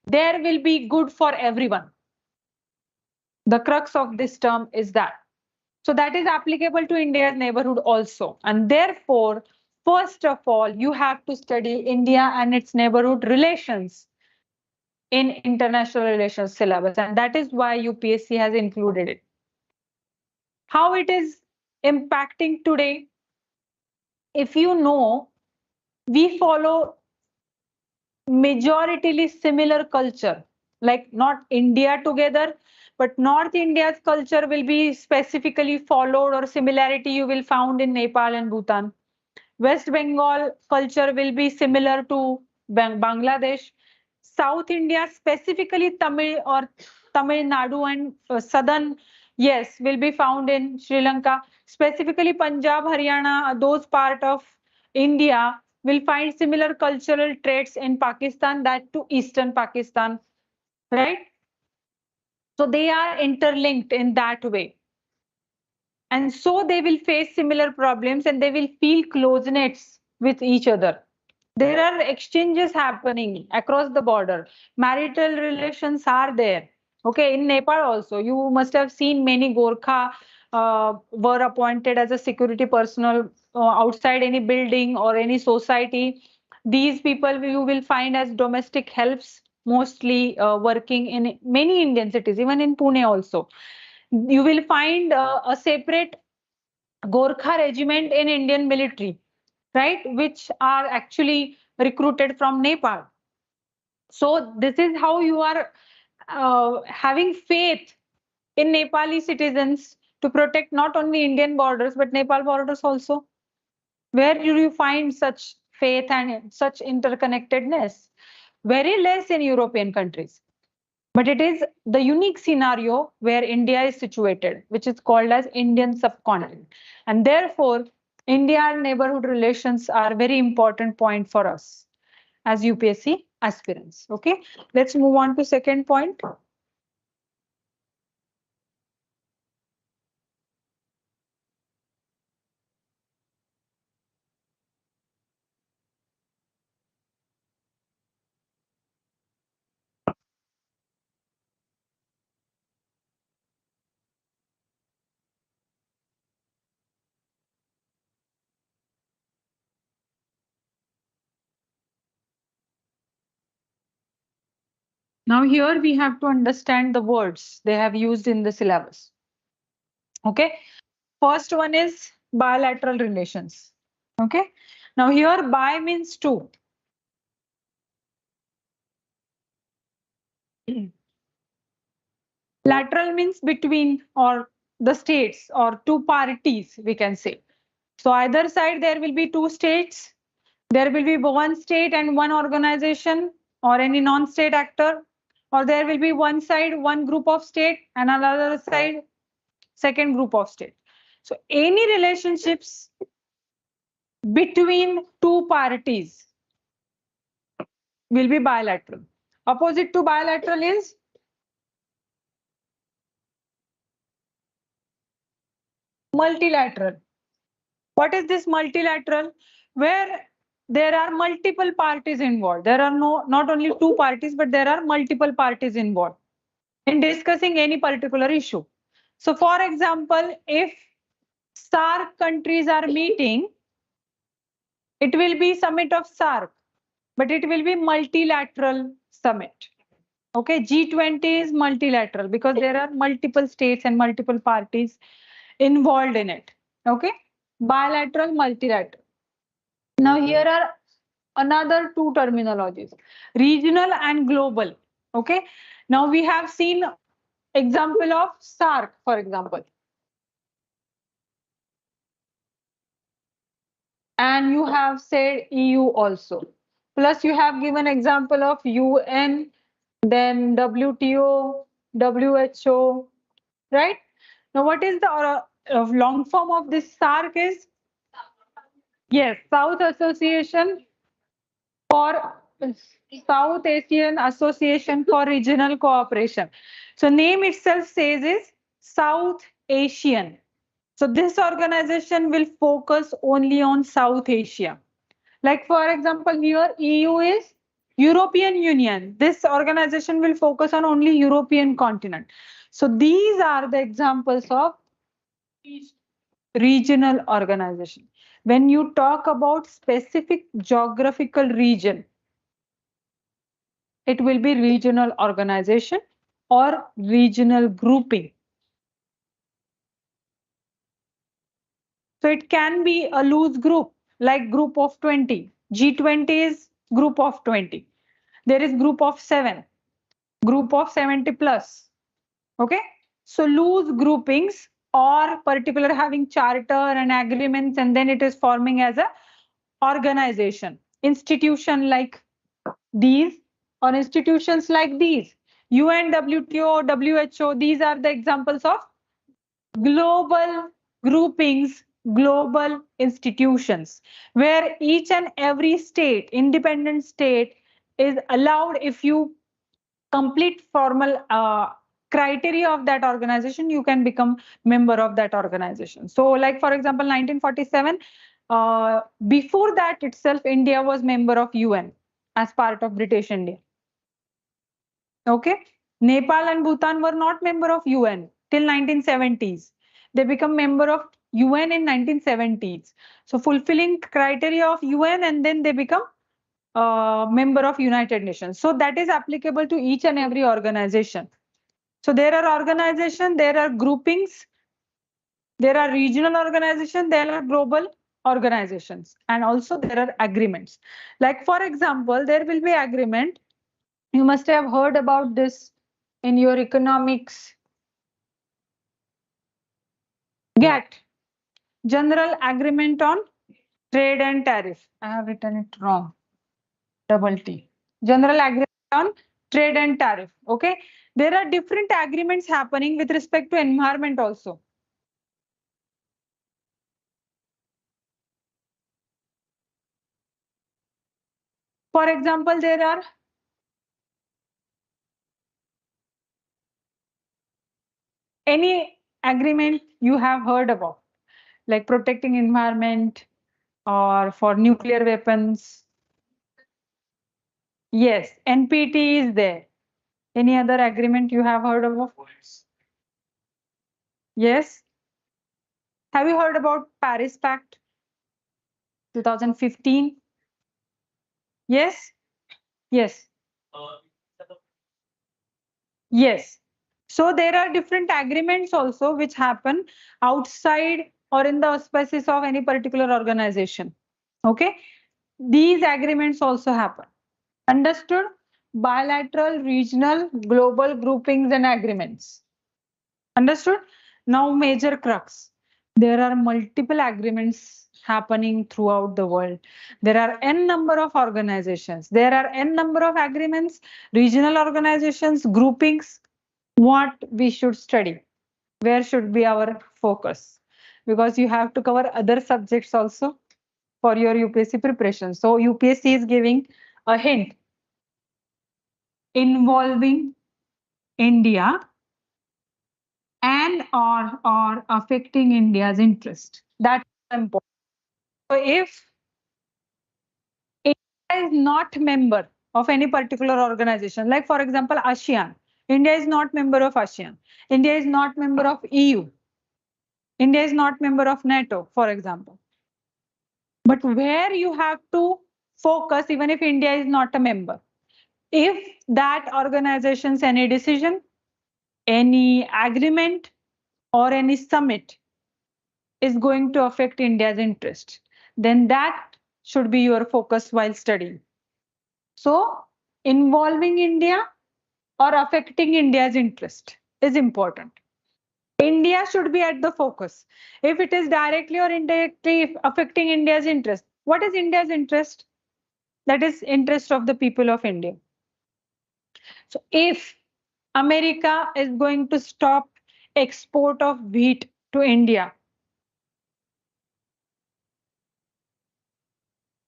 there will be good for everyone. The crux of this term is that. So that is applicable to India's neighborhood also. And therefore, first of all, you have to study India and its neighborhood relations in international relations syllabus. And that is why UPSC has included it. How it is impacting today? If you know, we follow majoritarily similar culture, like not India together, but North India's culture will be specifically followed, or similarity you will found in Nepal and Bhutan. West Bengal culture will be similar to Bangladesh. South India, specifically Tamil or Tamil Nadu and southern, yes, will be found in Sri Lanka. Specifically Punjab, Haryana, those part of India will find similar cultural traits in Pakistan, that to Eastern Pakistan, right? So they are interlinked in that way. And so they will face similar problems and they will feel closeness with each other. There are exchanges happening across the border. Marital relations are there. Okay, in Nepal also, you must have seen many Gorkha were appointed as a security personnel outside any building or any society. These people you will find as domestic helps, mostly working in many Indian cities, even in Pune also. You will find a separate Gorkha regiment in Indian military, right, which are actually recruited from Nepal. So this is how you are having faith in Nepali citizens to protect not only Indian borders but Nepal borders also. Where do you find such faith and such interconnectedness? Very less in European countries. But it is the unique scenario where India is situated, which is called as Indian subcontinent. And therefore, India neighborhood relations are very important point for us as UPSC aspirants. Okay, let's move on to second point. Now here we have to understand the words they have used in the syllabus. Okay, first one is bilateral relations. Okay, now here bi means two. Lateral means between or the states or two parties, we can say. So either side there will be two states. There will be one state and one organization or any non-state actor, or there will be one side, one group of state, and another side, second group of state. So any relationships between two parties will be bilateral. Opposite to bilateral is multilateral. What is this multilateral? Where there are multiple parties involved. There are not only two parties, but there are multiple parties involved in discussing any particular issue. So for example, if SAARC countries are meeting, it will be summit of SAARC, but it will be multilateral summit. Okay, G20 is multilateral because there are multiple states and multiple parties involved in it. Okay, bilateral, multilateral. Now here are another two terminologies, regional and global. Okay, now we have seen example of SAARC, for example. And you have said EU also. Plus you have given example of UN, then WTO, WHO, right? Now what is the long form of this SAARC is? Yes, for South Asian Association for Regional Cooperation. So name itself says is South Asian. So this organization will focus only on South Asia. Like for example, here EU is European Union. This organization will focus on only European continent. So these are the examples of regional organization. When you talk about specific geographical region, it will be regional organization or regional grouping. So it can be a loose group like group of 20. G20 is group of 20. There is group of 7, group of 70 plus. Okay. So loose groupings or particular having charter and agreements, and then it is forming as a organization. Institution like these or institutions like these. UN, WTO, WHO, these are the examples of global groupings, global institutions, where each and every state, independent state, is allowed if you complete formal criteria of that organization, you can become member of that organization. So like for example, 1947, before that itself, India was member of UN as part of British India. Okay. Nepal and Bhutan were not member of UN till 1970s. They become member of UN in 1970s. So fulfilling criteria of UN, and then they become member of United Nations. So that is applicable to each and every organization. So there are organizations, there are groupings, there are regional organizations, there are global organizations, and also there are agreements. Like for example, there will be agreement. You must have heard about this in your economics. GATT, General Agreement on Trade and Tariff. I have written it wrong. Double T. General Agreement on Trade and Tariff. Okay. There are different agreements happening with respect to environment also. For example, there are any agreement you have heard about, like protecting environment or for nuclear weapons. Yes, NPT is there. Any other agreement you have heard of? Yes. Have you heard about Paris Pact 2015? Yes. Yes. Yes. So there are different agreements also which happen outside or in the auspices of any particular organization. Okay. These agreements also happen. Understood? Bilateral, regional, global groupings and agreements. Understood? Now major crux. There are multiple agreements happening throughout the world. There are n number of organizations. There are n number of agreements, regional organizations, groupings. What we should study? Where should be our focus? Because you have to cover other subjects also for your UPSC preparation. So UPSC is giving a hint involving India and or affecting India's interest. That's important. So if India is not member of any particular organization, like for example ASEAN, India is not member of ASEAN. India is not member of EU. India is not member of NATO, for example. But where you have to focus, even if India is not a member, if that organization's any decision, any agreement, or any summit is going to affect India's interest, then that should be your focus while studying. So, involving India or affecting India's interest is important. India should be at the focus. If it is directly or indirectly affecting India's interest, what is India's interest? That is interest of the people of India. So if America is going to stop export of wheat to India,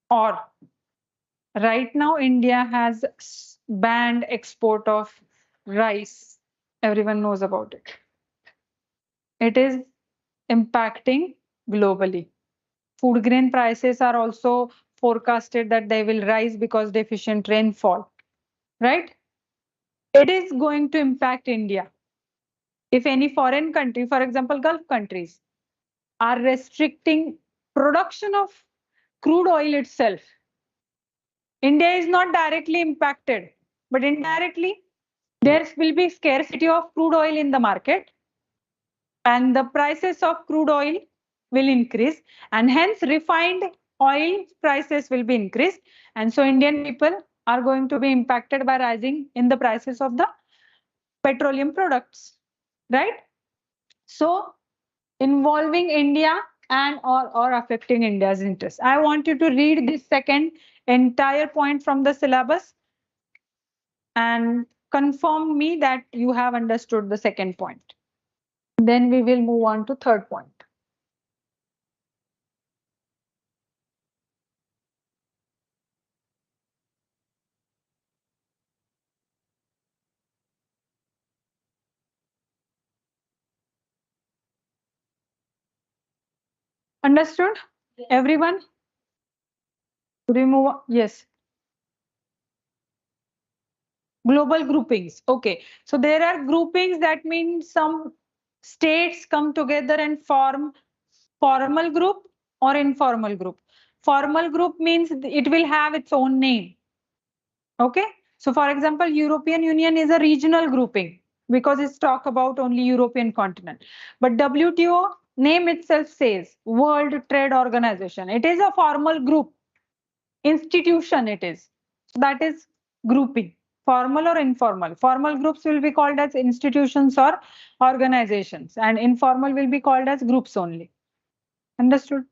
or right now India has banned export of rice. Everyone knows about it. It is impacting globally. Food grain prices are also forecasted that they will rise because deficient rainfall, right? It is going to impact India. If any foreign country, for example, Gulf countries, are restricting production of crude oil itself, India is not directly impacted, but indirectly, there will be scarcity of crude oil in the market, and the prices of crude oil will increase, and hence refined oil prices will be increased. And so Indian people are going to be impacted by rising in the prices of the petroleum products, right? So involving India and or affecting India's interest. I want you to read this second entire point from the syllabus and confirm me that you have understood the second point. Then we will move on to third point. Understood? Yes. Everyone? Could we move on? Yes. Global groupings. Okay. So there are groupings, that means some states come together and form formal group or informal group. Formal group means it will have its own name. Okay. So for example, European Union is a regional grouping because it's talk about only European continent. But WTO name itself says World Trade Organization. It is a formal group, institution it is. So that is grouping, formal or informal. Formal groups will be called as institutions or organizations, and informal will be called as groups only. Understood?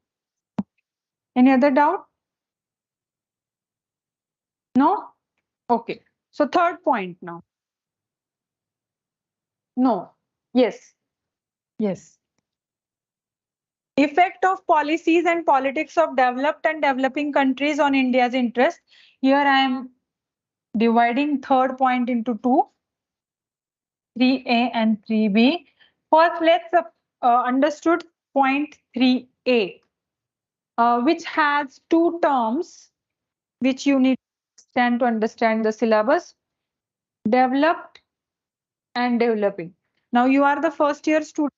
Any other doubt? No? Okay. So third point now. No. Yes. Yes. Effect of policies and politics of developed and developing countries on India's interest. Here I am dividing third point into two, 3A and 3B. First, let's understood point 3A, which has two terms which you need to understand the syllabus: developed and developing. Now you are the first year student.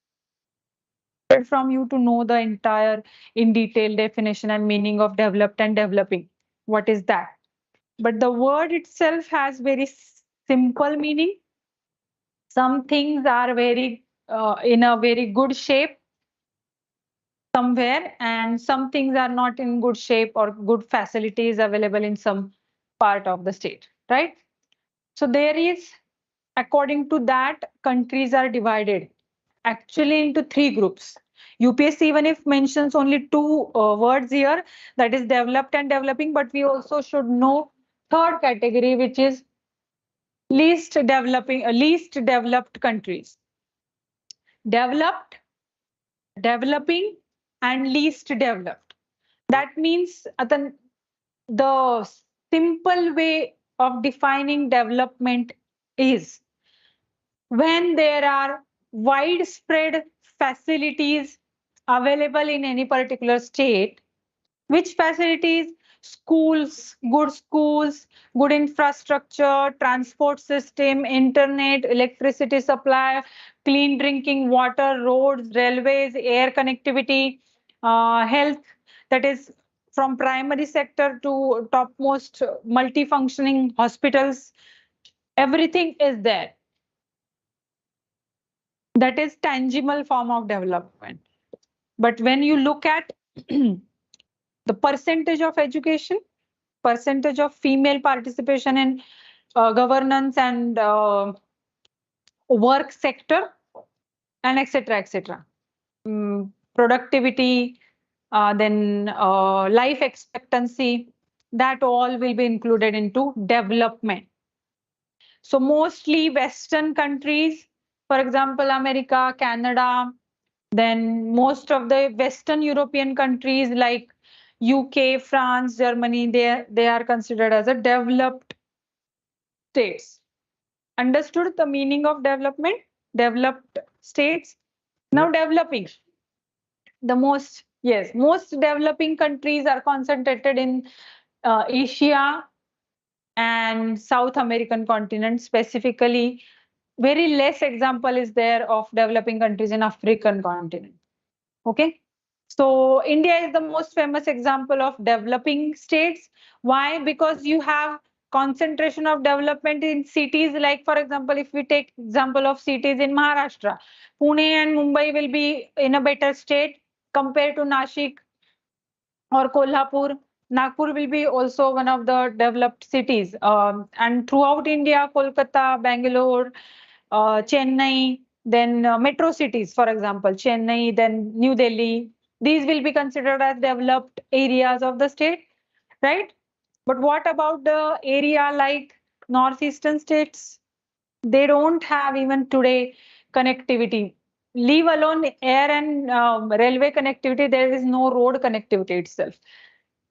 From you to know the entire in detail definition and meaning of developed and developing. What is that? But the word itself has very simple meaning. Some things are very in a very good shape somewhere, and some things are not in good shape or good facilities available in some part of the state, right? So there is, according to that, countries are divided actually into three groups. UPSC, even if mentions only two words here, that is developed and developing, but we also should know third category, which is least developed countries. Developed, developing, and least developed. That means the simple way of defining development is when there are widespread facilities available in any particular state. Which facilities? Schools, good infrastructure, transport system, internet, electricity supply, clean drinking water, roads, railways, air connectivity, health, that is from primary sector to topmost multifunctioning hospitals. Everything is there. That is tangible form of development. But when you look at the percentage of education, percentage of female participation in governance and work sector, and etc. etc. Productivity, then life expectancy, that all will be included into development. So mostly Western countries, for example, America, Canada, then most of the Western European countries like UK, France, Germany, they are considered as a developed states. Understood the meaning of development? Developed states. Now developing. The most developing countries are concentrated in Asia and South American continent, specifically. Very less example is there of developing countries in African continent. Okay. So India is the most famous example of developing states. Why? Because you have concentration of development in cities, like for example, if we take example of cities in Maharashtra, Pune and Mumbai will be in a better state compared to Nashik or Kolhapur. Nagpur will be also one of the developed cities. And throughout India, Kolkata, Bangalore, Chennai, then metro cities, for example, Chennai, then New Delhi, these will be considered as developed areas of the state, right? But what about the area like northeastern states? They don't have even today connectivity. Leave alone air and railway connectivity, there is no road connectivity itself.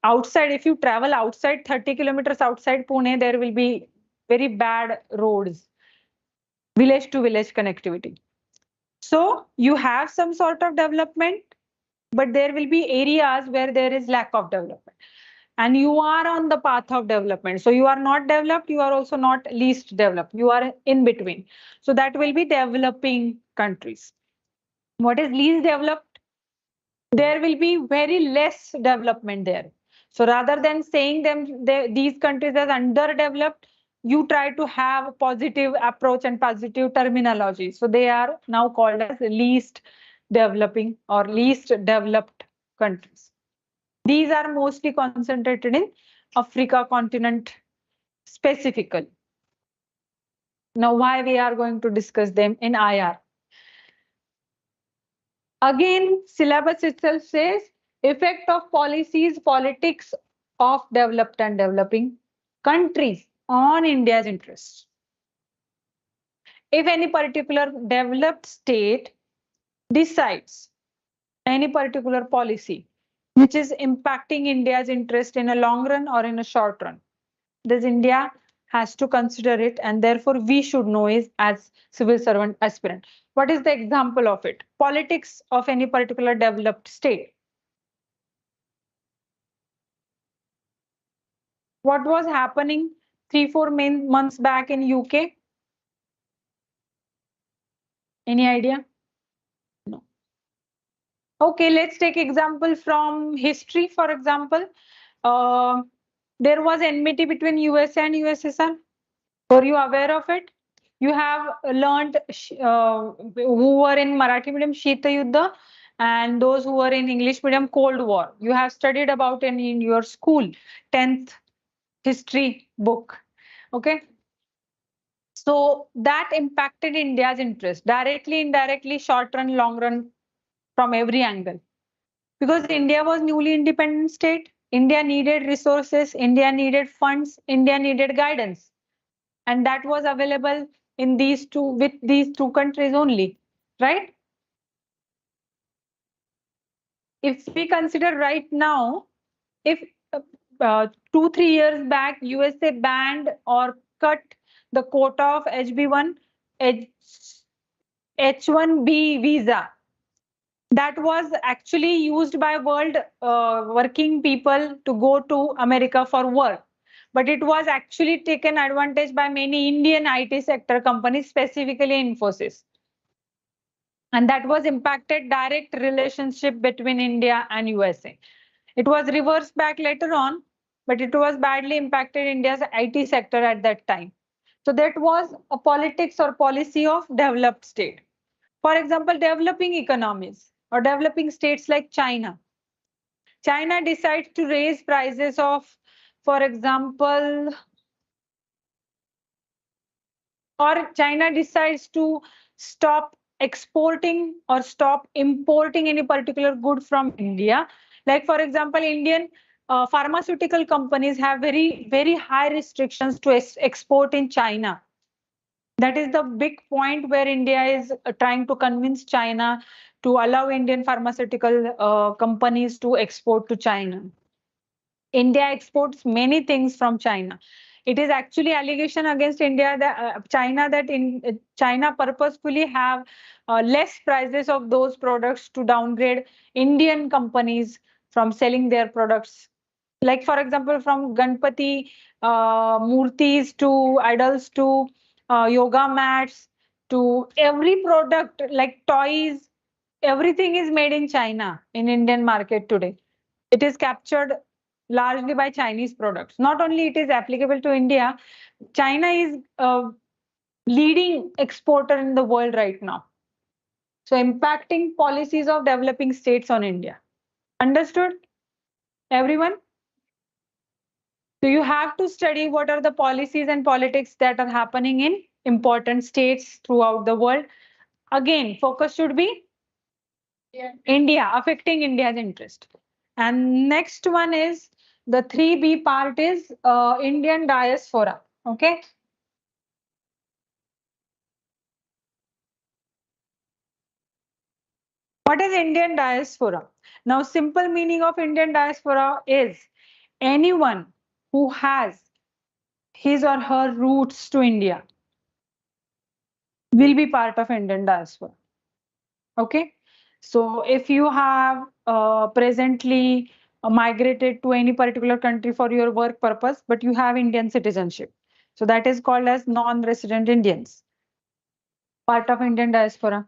Outside, if you travel outside 30 kilometers outside Pune, there will be very bad roads, village to village connectivity. So you have some sort of development, but there will be areas where there is lack of development. And you are on the path of development. So you are not developed, you are also not least developed. You are in between. So that will be developing countries. What is least developed? There will be very less development there. So rather than saying these countries as underdeveloped, you try to have a positive approach and positive terminology. So they are now called as least developing or least developed countries. These are mostly concentrated in Africa continent specifically. Now, why we are going to discuss them in IR? Again, syllabus itself says effect of policies, politics of developed and developing countries on India's interests. If any particular developed state decides any particular policy which is impacting India's interest in a long run or in a short run, this India has to consider it, and therefore we should know it as civil servant aspirant. What is the example of it? Politics of any particular developed state. What was happening 3-4 months back in UK? Any idea? No. Okay, let's take example from history. For example, there was enmity between USA and USSR. Were you aware of it? You have learned who were in Marathi medium Shita Yuddha and those who were in English medium Cold War. You have studied about it in your school 10th history book. Okay. So that impacted India's interest directly, indirectly, short run, long run, from every angle. Because India was newly independent state, India needed resources, India needed funds, India needed guidance. And that was available in these two, with these two countries only, right? If we consider right now, if 2-3 years back, USA banned or cut the quota of HB1, H1B visa, that was actually used by world working people to go to America for work. But it was actually taken advantage by many Indian IT sector companies, specifically Infosys. And that was impacted direct relationship between India and USA. It was reversed back later on, but it was badly impacted India's IT sector at that time. So that was a politics or policy of developed state. For example, developing economies or developing states like China. China decides to raise prices of, for example, or China decides to stop exporting or stop importing any particular good from India. Like, for example, Indian pharmaceutical companies have very high restrictions to export in China. That is the big point where India is trying to convince China to allow Indian pharmaceutical companies to export to China. India exports many things from China. It is actually allegation against India that China that in China purposefully have less prices of those products to downgrade Indian companies from selling their products. Like, for example, from Ganpati murtis to idols to yoga mats to every product like toys, everything is made in China in Indian market today. It is captured largely by Chinese products. Not only it is applicable to India, China is a leading exporter in the world right now. So impacting policies of developing states on India. Understood, everyone? So you have to study what are the policies and politics that are happening in important states throughout the world. Again, focus should be India, affecting India's interest. And next one is the 3B part is Indian diaspora. Okay. What is Indian diaspora? Now, simple meaning of Indian diaspora is anyone who has his or her roots to India will be part of Indian diaspora. Okay. So if you have presently migrated to any particular country for your work purpose, but you have Indian citizenship, so that is called as non-resident Indians, part of Indian diaspora.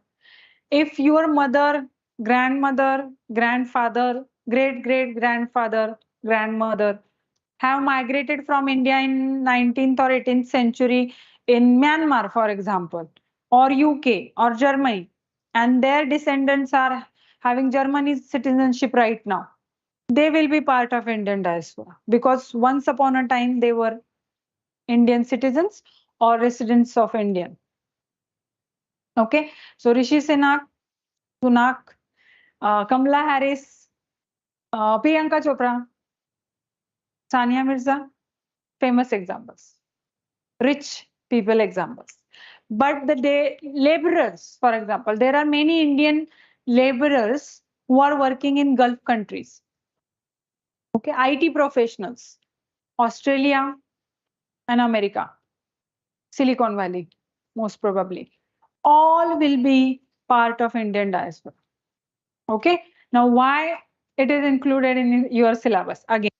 If your mother, grandmother, grandfather, great great grandfather, grandmother have migrated from India in 19th or 18th century in Myanmar, for example, or UK or Germany, and their descendants are having Germany's citizenship right now, they will be part of Indian diaspora because once upon a time they were Indian citizens or residents of India. Okay, so Rishi Sunak, Kamala Harris, Priyanka Chopra, Sania Mirza, famous examples, rich people examples. But the laborers, for example, there are many Indian laborers who are working in Gulf countries. Okay, IT professionals, Australia and America, Silicon Valley, most probably, all will be part of Indian diaspora. Okay, now why it is included in your syllabus? Again,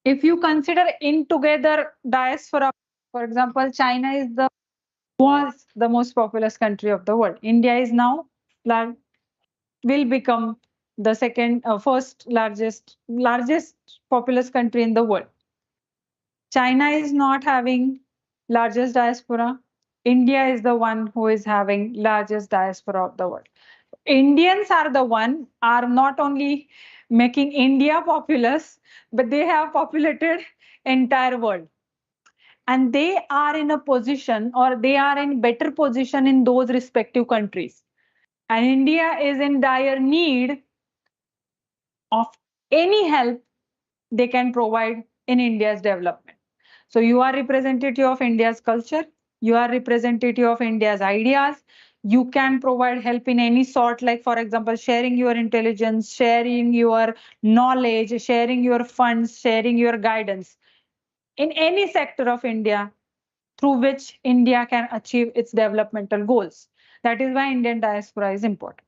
if you consider in together diaspora, for example, China was the most populous country of the world. India is now will become the first largest populous country in the world. China is not having largest diaspora. India is the one who is having largest diaspora of the world. Indians are not only making India populous, but they have populated entire world. And they are in a position, or they are in better position in those respective countries. And India is in dire need of any help they can provide in India's development. So you are representative of India's culture, you are representative of India's ideas, you can provide help in any sort, like for example, sharing your intelligence, sharing your knowledge, sharing your funds, sharing your guidance in any sector of India through which India can achieve its developmental goals. That is why Indian diaspora is important.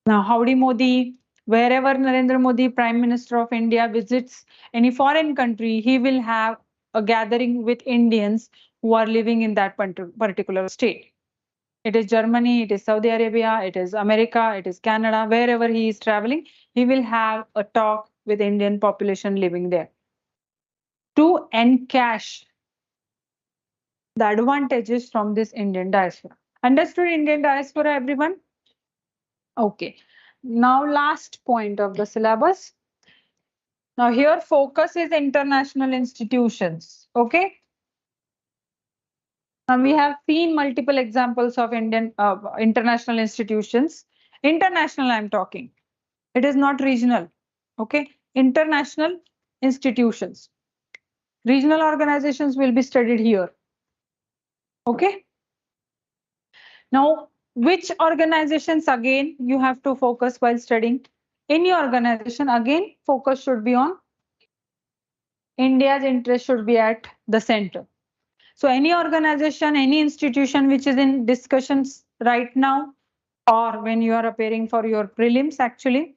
Now, Howdy Modi, wherever Narendra Modi, Prime Minister of India, visits any foreign country, he will have a gathering with Indians who are living in that particular state. It is Germany, it is Saudi Arabia, it is America, it is Canada, wherever he is traveling, he will have a talk with Indian population living there to encash the advantages from this Indian diaspora. Understood Indian diaspora, everyone? Okay. Now, last point of the syllabus. Now, here focus is international institutions. Okay. Now, we have seen multiple examples of Indian international institutions. International, I'm talking. It is not regional. Okay. International institutions. Regional organizations will be studied here. Okay. Now, which organizations again you have to focus while studying? Any organization, again, focus should be on India's interest should be at the center. So any organization, any institution which is in discussions right now, or when you are appearing for your prelims actually.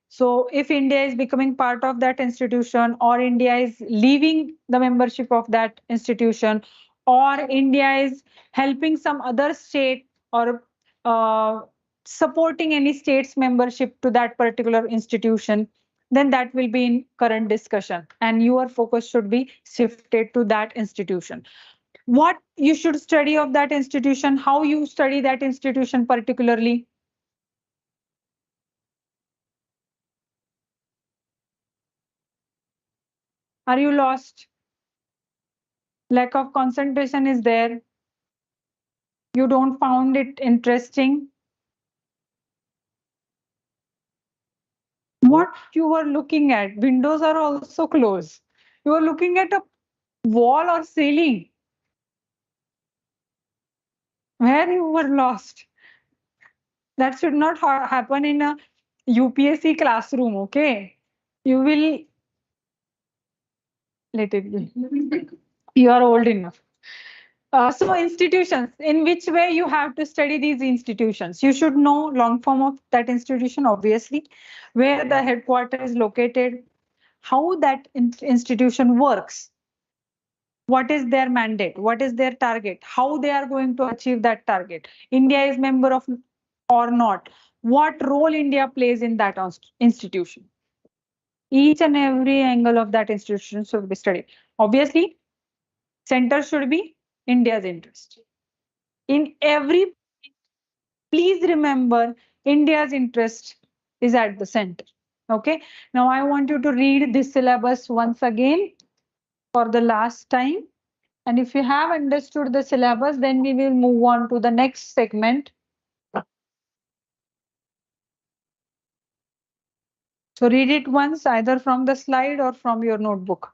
So if India is becoming part of that institution, or India is leaving the membership of that institution, or India is helping some other state, or uh, supporting any state's membership to that particular institution, then that will be in current discussion, and your focus should be shifted to that institution. What you should study of that institution, how you study that institution particularly. Are you lost? Lack of concentration is there. You don't found it interesting. What you were looking at? Windows are also closed. You were looking at a wall or ceiling. Where you were lost? That should not happen in a UPSC classroom, okay? You will let it be. You are old enough. So institutions, in which way you have to study these institutions? You should know long form of that institution, obviously, where the headquarters is located, how that institution works, what is their mandate, what is their target, how they are going to achieve that target. India is member of or not, what role India plays in that institution. Each and every angle of that institution should be studied. Obviously, center should be India's interest. In every, please remember, India's interest is at the center. Okay. Now I want you to read this syllabus once again for the last time. And if you have understood the syllabus, then we will move on to the next segment. So read it once, either from the slide or from your notebook.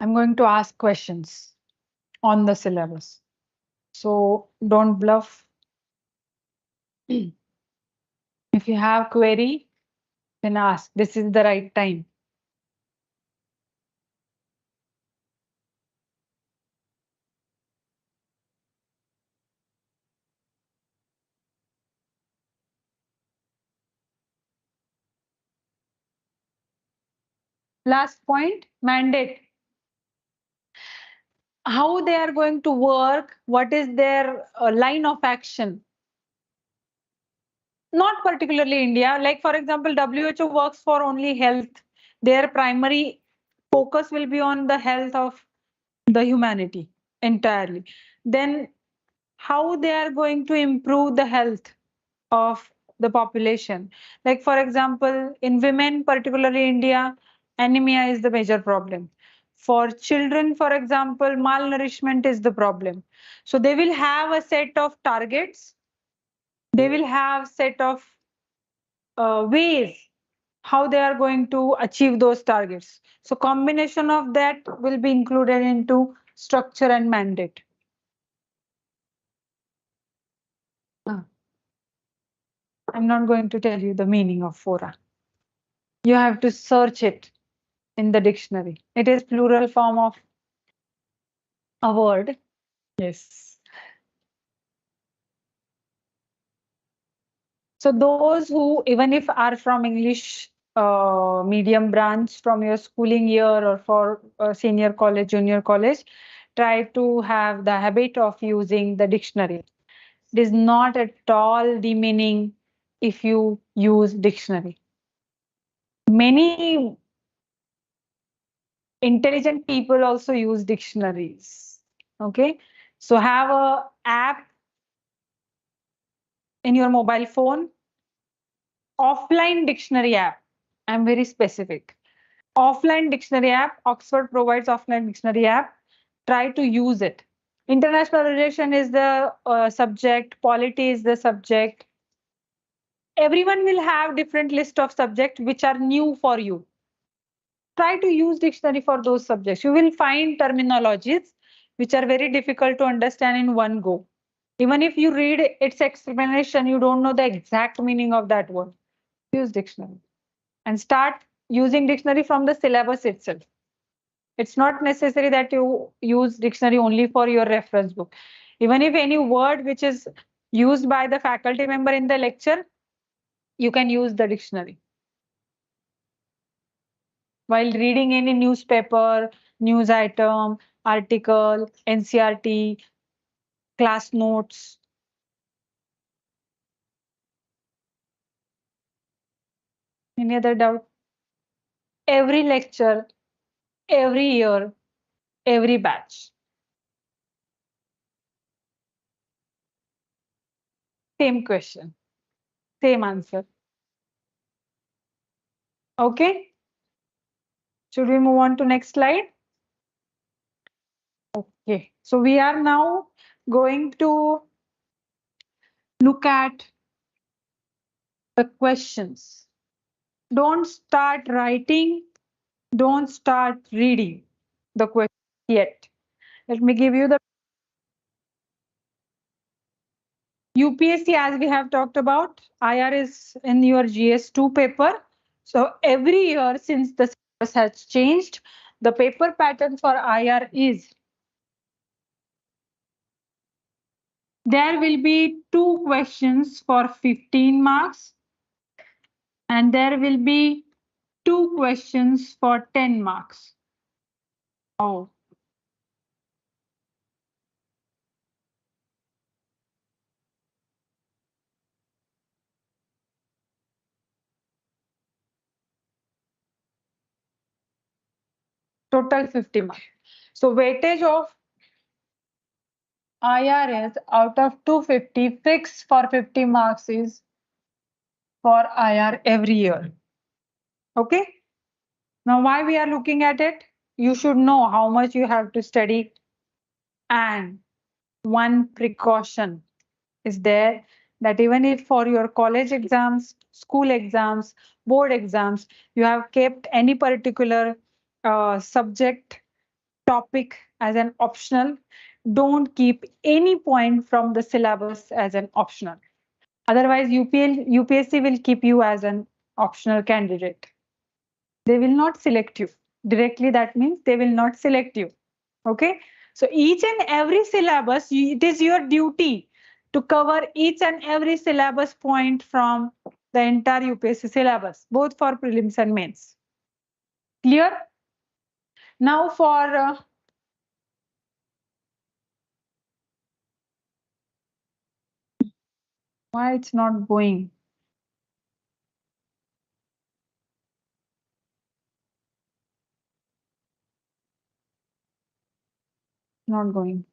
I'm going to ask questions on the syllabus. So don't bluff. If you have query, then ask. This is the right time. Last point, mandate. How they are going to work, what is their line of action. Not particularly India. Like for example, WHO works for only health. Their primary focus will be on the health of the humanity entirely. Then how they are going to improve the health of the population. Like for example, in women, particularly India, anemia is the major problem. For children, for example, malnourishment is the problem. So they will have a set of targets. They will have set of ways how they are going to achieve those targets. So combination of that will be included into structure and mandate. I'm not going to tell you the meaning of fora. You have to search it in the dictionary. It is plural form of a word. Yes. So those who, even if are from English medium branch from your schooling year or for senior college, junior college, try to have the habit of using the dictionary. It is not at all demeaning if you use dictionary. Many intelligent people also use dictionaries. Okay, so have a app in your mobile phone, offline dictionary app. I'm very specific. Offline dictionary app, Oxford provides offline dictionary app. Try to use it. International relation is the subject, polity is the subject. Everyone will have different list of subjects which are new for you. Try to use dictionary for those subjects. You will find terminologies which are very difficult to understand in one go. Even if you read its explanation, you don't know the exact meaning of that word. Use dictionary and start using dictionary from the syllabus itself. It's not necessary that you use dictionary only for your reference book. Even if any word which is used by the faculty member in the lecture, you can use the dictionary. While reading any newspaper, news item, article, NCRT, class notes. Any other doubt? Every lecture, every year, every batch. Same question, same answer. Okay. Should we move on to next slide? Okay. So we are now going to Look at the questions. Don't start writing, don't start reading the question yet. Let me give you the UPSC, as we have talked about. IR is in your GS2 paper. So every year since the syllabus has changed, the paper pattern for IR is there will be two questions for 15 marks and there will be two questions for 10 marks. Oh, total 50 marks. So weightage of IR is out of 250, fixed for 50 marks is for IR every year. Okay. Now, why we are looking at it? You should know how much you have to study. And one precaution is there that even if for your college exams, school exams, board exams, you have kept any particular subject topic as an optional, don't keep any point from the syllabus as an optional. Otherwise, UPSC will keep you as an optional candidate. They will not select you directly. That means they will not select you. Okay. So each and every syllabus, it is your duty to cover each and every syllabus point from the entire UPSC syllabus, both for prelims and mains. Clear? Now for why it's not going? Not going.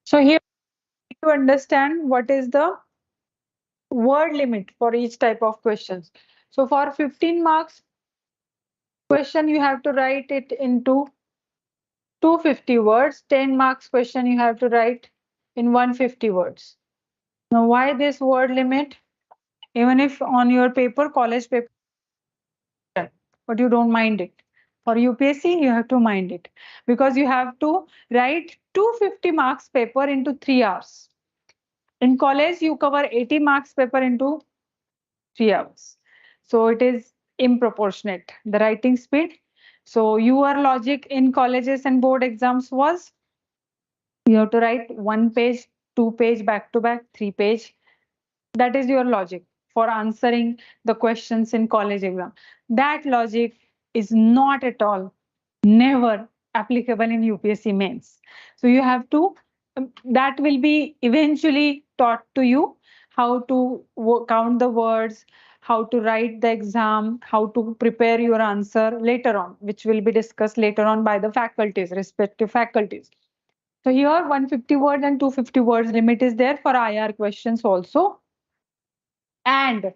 So here to understand what is the word limit for each type of questions. So for 15 marks question, you have to write it into 250 words. 10 marks question, you have to write in 150 words. Now, why this word limit? Even if on your paper, college paper, but you don't mind it. For UPSC, you have to mind it because you have to write 250 marks paper into 3 hours. In college, you cover 80 marks paper into 3 hours. So it is improportionate, the writing speed. So your logic in colleges and board exams was you have to write 1 page, 2 page, back to back, 3 page. That is your logic for answering the questions in college exam. That logic is not at all, never applicable in UPSC mains. So you have to, that will be eventually taught to you how to count the words, how to write the exam, how to prepare your answer later on, which will be discussed later on by the faculties, respective faculties. So here 150 words and 250 words limit is there for IR questions also. And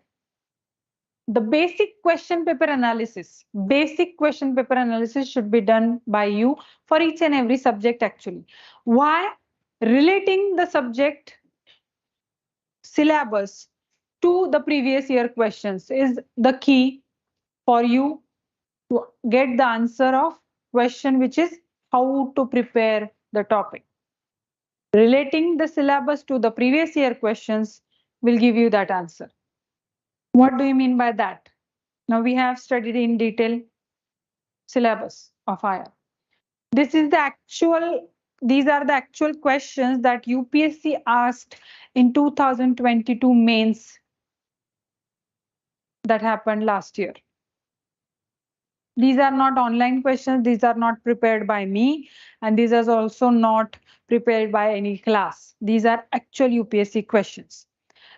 the basic question paper analysis should be done by you for each and every subject actually. Why? Relating the subject syllabus to the previous year questions is the key for you to get the answer of question, which is how to prepare the topic. Relating the syllabus to the previous year questions will give you that answer. What do you mean by that? Now we have studied in detail syllabus of IR. This is the actual, these are the actual questions that UPSC asked in 2022 mains that happened last year. These are not online questions. These are not prepared by me. And these are also not prepared by any class. These are actual UPSC questions.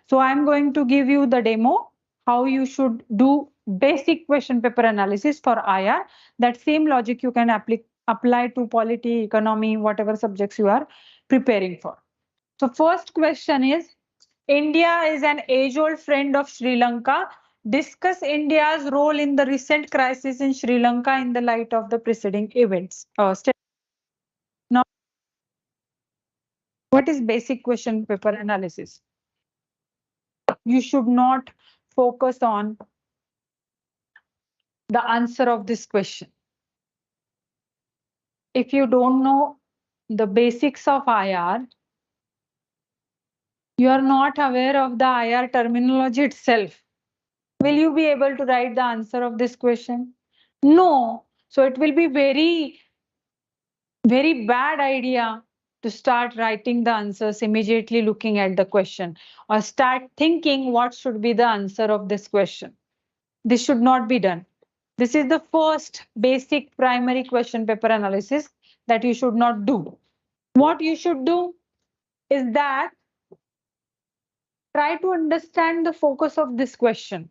So I'm going to give you the demo, how you should do basic question paper analysis for IR. That same logic you can apply to polity, economy, whatever subjects you are preparing for. So first question is, India is an age-old friend of Sri Lanka. Discuss India's role in the recent crisis in Sri Lanka in the light of the preceding events. Now, what is basic question paper analysis? You should not focus on the answer of this question. If you don't know the basics of IR, you are not aware of the IR terminology itself. Will you be able to write the answer of this question? No. So it will be very bad idea to start writing the answers immediately looking at the question, or start thinking what should be the answer of this question. This should not be done. This is the first basic primary question paper analysis that you should not do. What you should do is that try to understand the focus of this question.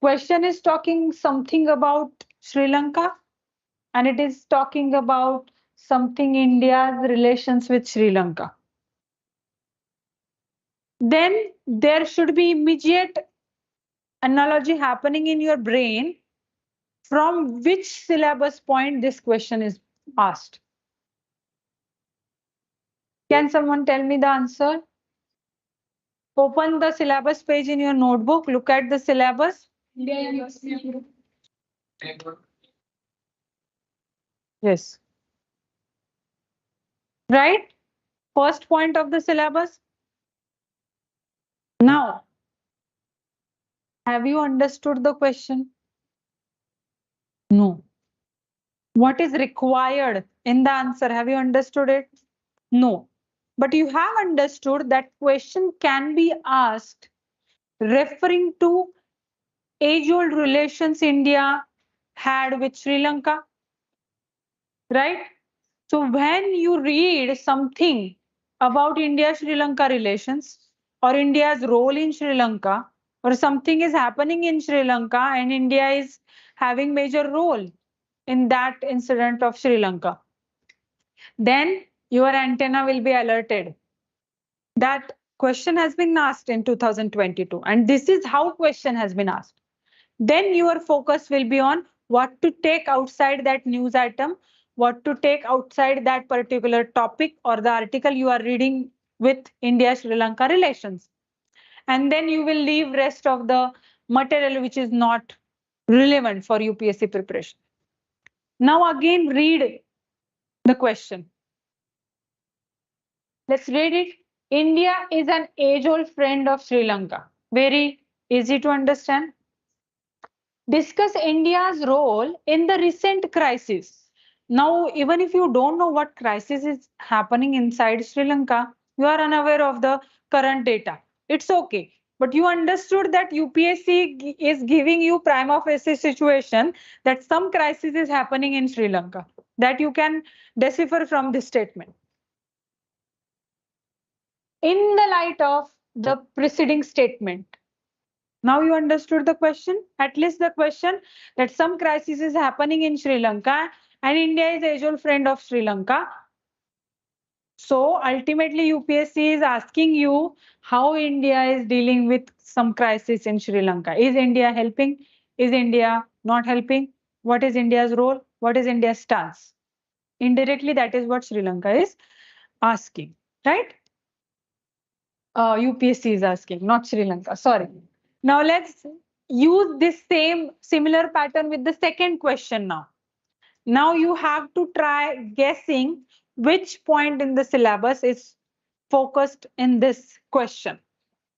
Question is talking something about Sri Lanka, and it is talking about something India's relations with Sri Lanka. Then there should be immediate analogy happening in your brain from which syllabus point this question is asked. Can someone tell me the answer? Open the syllabus page in your notebook. Look at the syllabus. Yes. Right? First point of the syllabus. Now, have you understood the question? No. What is required in the answer? Have you understood it? No. But you have understood that question can be asked referring to age-old relations India had with Sri Lanka. Right? So when you read something about India-Sri Lanka relations, or India's role in Sri Lanka, or something is happening in Sri Lanka and India is having major role in that incident of Sri Lanka, then your antenna will be alerted that question has been asked in 2022 and this is how question has been asked. Then your focus will be on what to take outside that news item, what to take outside that particular topic or the article you are reading with India-Sri Lanka relations. And then you will leave rest of the material which is not relevant for UPSC preparation. Now again read the question. Let's read it. India is an age-old friend of Sri Lanka. Very easy to understand. Discuss India's role in the recent crisis. Now, even if you don't know what crisis is happening inside Sri Lanka, you are unaware of the current data. It's okay. But you understood that UPSC is giving you prima facie situation that some crisis is happening in Sri Lanka. That you can decipher from this statement. In the light of the preceding statement. Now you understood the question, at least the question that some crisis is happening in Sri Lanka and India is age-old friend of Sri Lanka. So ultimately UPSC is asking you how India is dealing with some crisis in Sri Lanka. Is India helping? Is India not helping? What is India's role? What is India's stance? Indirectly, that is what Sri Lanka is asking, right? UPSC is asking, not Sri Lanka, sorry. Now let's use this same similar pattern with the second question now. Now you have to try guessing which point in the syllabus is focused in this question.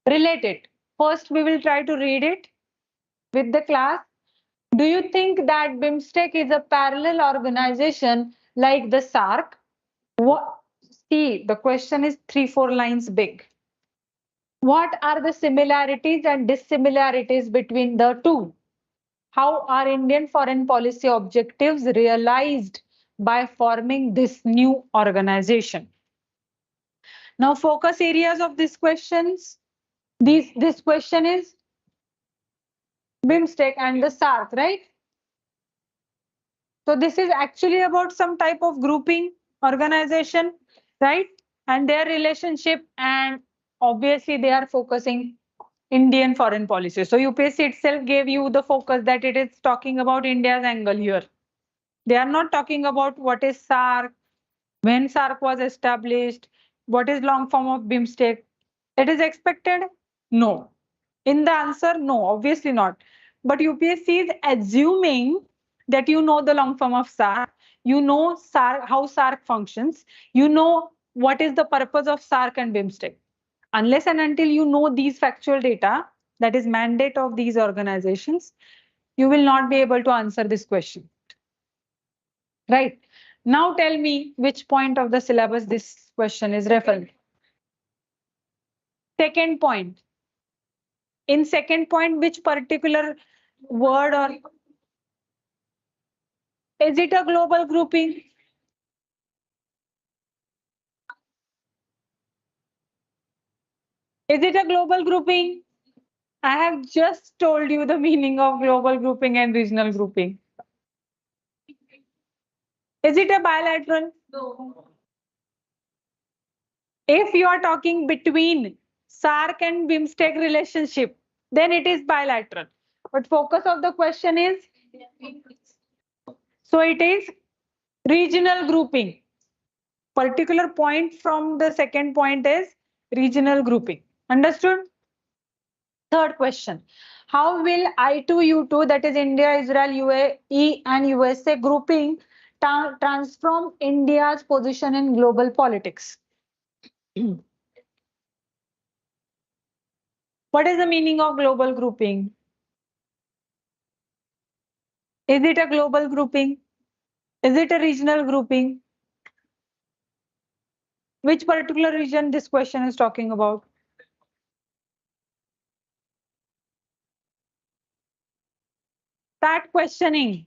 Relate it. First, we will try to read it with the class. Do you think that BIMSTEC is a parallel organization like the SARC? See, the question is 3-4 lines big. What are the similarities and dissimilarities between the two? How are Indian foreign policy objectives realized by forming this new organization? Now, focus areas of these questions. This question is BIMSTEC and the SARC, right? So this is actually about some type of grouping, organization, right? And their relationship, and obviously they are focusing Indian foreign policy. So UPSC itself gave you the focus that it is talking about India's angle here. They are not talking about what is SARC, when SARC was established, what is long form of BIMSTEC. It is expected? No. In the answer, no, obviously not. But UPSC is assuming that you know the long form of SARC, you know SARC, how SARC functions, you know what is the purpose of SARC and BIMSTEC. Unless and until you know these factual data, that is mandate of these organizations, you will not be able to answer this question. Right. Now tell me which point of the syllabus this question is referring. Second point. In second point, which particular word, or is it a global grouping? Is it a global grouping? I have just told you the meaning of global grouping and regional grouping. Is it a bilateral? No. If you are talking between SARC and BIMSTEC relationship, then it is bilateral. But focus of the question is, so it is regional grouping. Particular point from the second point is regional grouping. Understood? Third question. How will I2U2, that is India, Israel, UAE and USA grouping transform India's position in global politics? What is the meaning of global grouping? Is it a global grouping? Is it a regional grouping? Which particular region this question is talking about? Start questioning.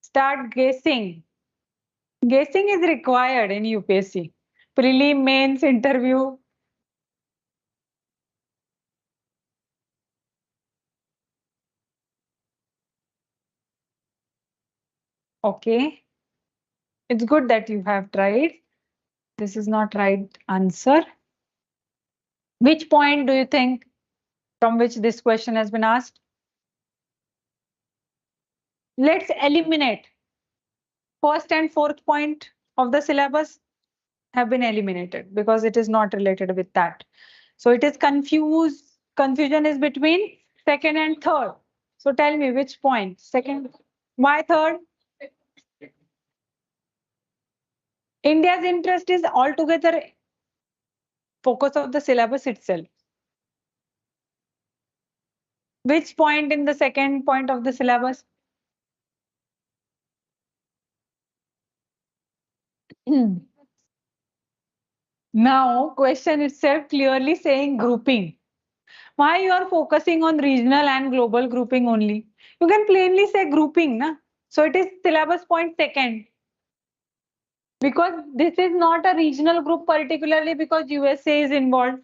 Start guessing. Guessing is required in UPSC. Prelim, mains, interview. Okay. It's good that you have tried. This is not right answer. Which point do you think from which this question has been asked? Let's eliminate. First and fourth point of the syllabus have been eliminated because it is not related with that. So it is confused. Confusion is between second and third. So tell me which point? Second. Why third? India's interest is altogether focus of the syllabus itself. Which point in the second point of the syllabus? Now, question itself clearly saying grouping. Why you are focusing on regional and global grouping only? You can plainly say grouping, na? So it is syllabus point second. Because this is not a regional group, particularly because USA is involved.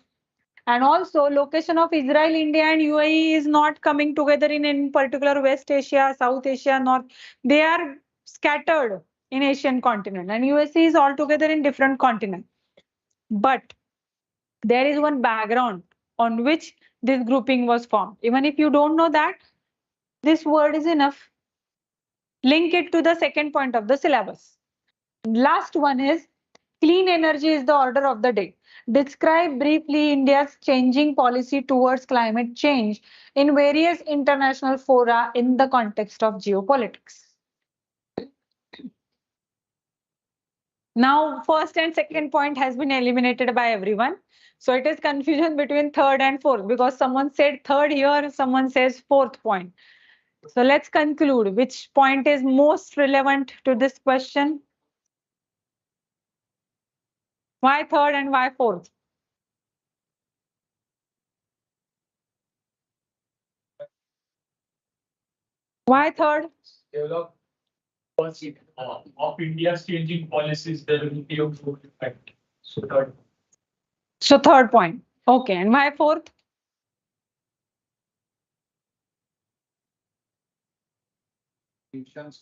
And also location of Israel, India and UAE is not coming together in particular West Asia, South Asia, North. They are scattered in Asian continent, and USA is altogether in different continent. But there is one background on which this grouping was formed. Even if you don't know that, this word is enough. Link it to the second point of the syllabus. Last one is clean energy is the order of the day. Describe briefly India's changing policy towards climate change in various international fora in the context of geopolitics. Now, first and second point has been eliminated by everyone. So it is confusion between third and fourth because someone said third here, someone says fourth point. So let's conclude which point is most relevant to this question. Why third and why fourth? Why third? Develop of India's changing policies, there will be a good effect. So third. So third point. Okay, and why fourth?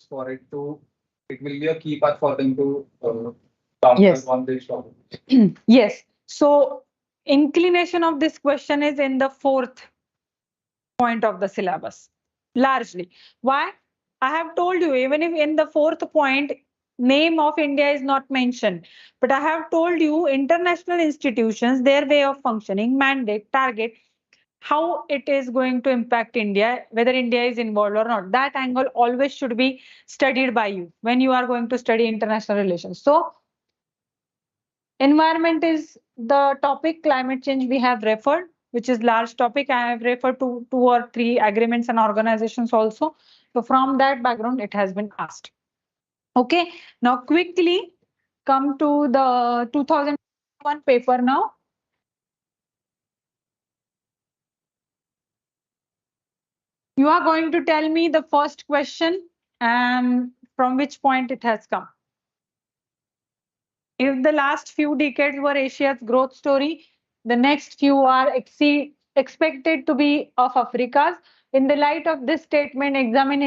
For it to, it will be a key path for them to counter Yes. on this problem. Yes. So inclination of this question is in the fourth point of the syllabus, largely. Why? I have told you, even if in the fourth point, name of India is not mentioned, but I have told you international institutions, their way of functioning, mandate, target, how it is going to impact India, whether India is involved or not. That angle always should be studied by you when you are going to study international relations. So environment is the topic, climate change we have referred, which is large topic. I have referred to 2 or 3 agreements and organizations also. So from that background, it has been asked. Okay, now quickly come to the 2001 paper now. You are going to tell me the first question and from which point it has come. If the last few decades were Asia's growth story, the next few are expected to be of Africa's. In the light of this statement, examine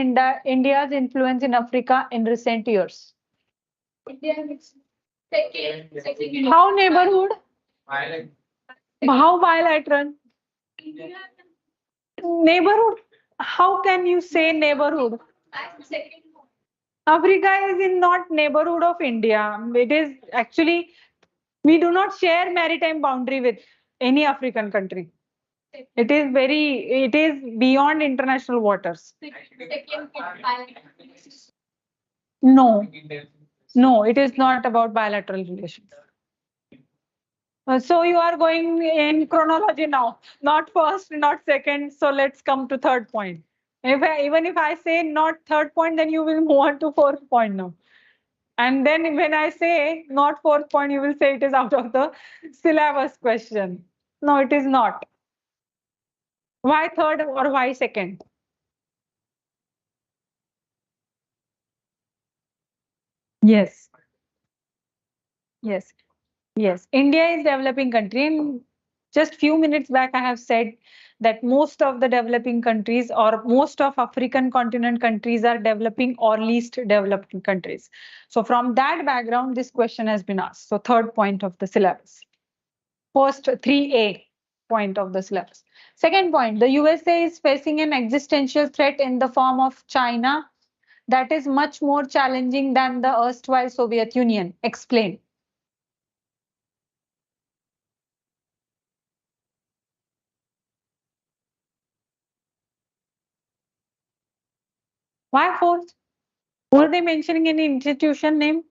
India's influence in Africa in recent years. How neighborhood? How bilateral? Neighborhood? How can you say neighborhood? Africa is in not neighborhood of India. It is actually, we do not share maritime boundary with any African country. It is beyond international waters. No, no, it is not about bilateral relations. So you are going in chronology now, not first, not second. So let's come to third point. Even if I say not third point, then you will move on to fourth point now. And then when I say not fourth point, you will say it is out of the syllabus question. No, it is not. Why third or why second? Yes. Yes. Yes. India is developing country. And just few minutes back, I have said that most of the developing countries or most of African continent countries are developing or least developed countries. So from that background, this question has been asked. So third point of the syllabus. First 3A point of the syllabus. Second point, the USA is facing an existential threat in the form of China that is much more challenging than the erstwhile Soviet Union. Explain. Why fourth? Were they mentioning any institution name?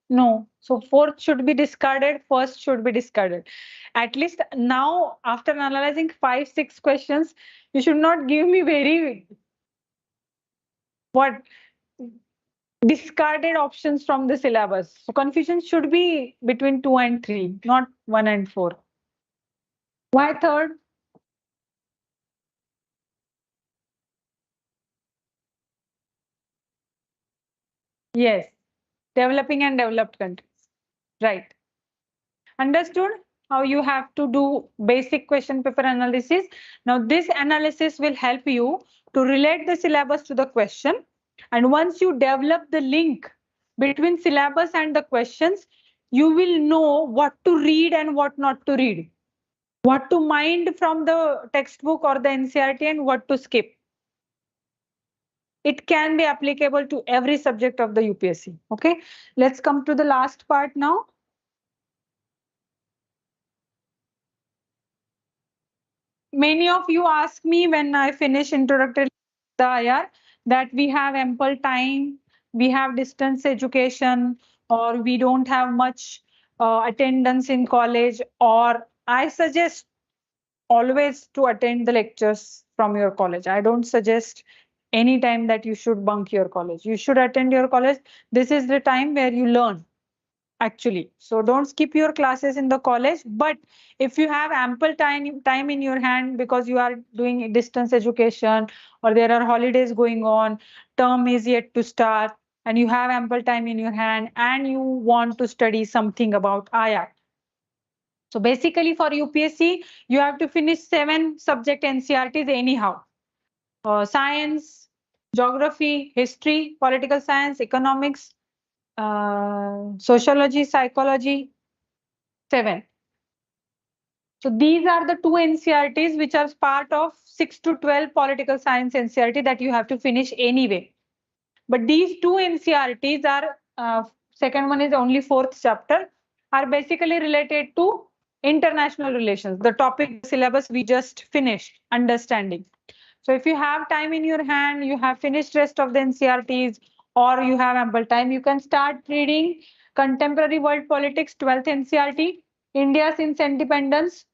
No. So fourth should be discarded, first should be discarded. At least now, after analyzing 5-6 questions, you should not give me very what discarded options from the syllabus. So confusion should be between 2 and 3, not 1 and 4. Why third? Yes, developing and developed countries. Right. Understood how you have to do basic question paper analysis. Now this analysis will help you to relate the syllabus to the question. And once you develop the link between syllabus and the questions, you will know what to read and what not to read. What to mind from the textbook or the NCERT and what to skip. It can be applicable to every subject of the UPSC. Okay, let's come to the last part now. Many of you ask me when I finish introductory the IR that we have ample time, we have distance education, or we don't have much attendance in college, or I suggest always to attend the lectures from your college. I don't suggest any time that you should bunk your college. You should attend your college. This is the time where you learn. actually. So don't skip your classes in the college. But if you have ample time in your hand because you are doing distance education or there are holidays going on, term is yet to start, and you have ample time in your hand and you want to study something about IR. So basically for UPSC, you have to finish 7 subject NCRTs anyhow. Science, geography, history, political science, economics, sociology, psychology, 7. So these are the 2 NCRTs which are part of 6 to 12 political science NCRT that you have to finish anyway. But these 2 NCRTs are, second one is only 4th chapter, are basically related to international relations, the topic syllabus we just finished, understanding. So if you have time in your hand, you have finished rest of the NCRTs, or you have ample time, you can start reading Contemporary World Politics, 12th NCRT, India since Independence,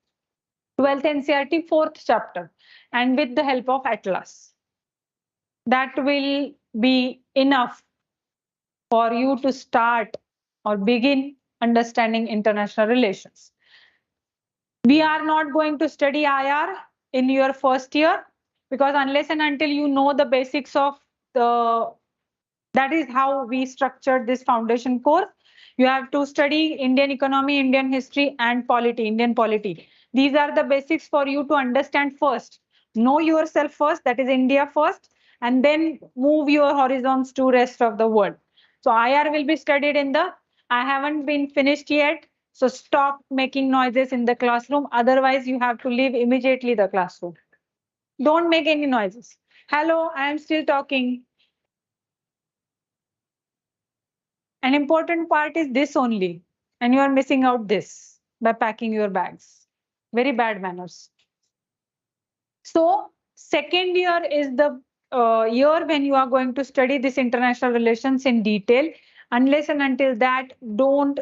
12th NCRT, 4th chapter, and with the help of Atlas. That will be enough for you to start or begin understanding international relations. We are not going to study IR in your first year because unless and until you know the basics of that is how we structured this foundation course. You have to study Indian economy, Indian history, and polity, Indian polity. These are the basics for you to understand first. Know yourself first, that is India first, and then move your horizons to rest of the world. So IR will be studied in the, I haven't been finished yet. So stop making noises in the classroom. Otherwise, you have to leave immediately the classroom. Don't make any noises. Hello, I am still talking. An important part is this only, and you are missing out this by packing your bags. Very bad manners. So second year is the year when you are going to study this international relations in detail. Unless and until that, don't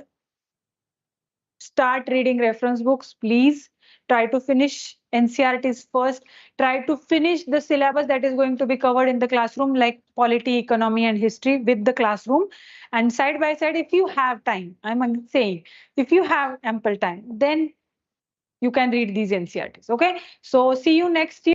start reading reference books, please. Try to finish NCRTs first. Try to finish the syllabus that is going to be covered in the classroom, like polity, economy, and history with the classroom. And side by side, if you have time, I'm saying, if you have ample time, then you can read these NCRTs. Okay. So see you next year.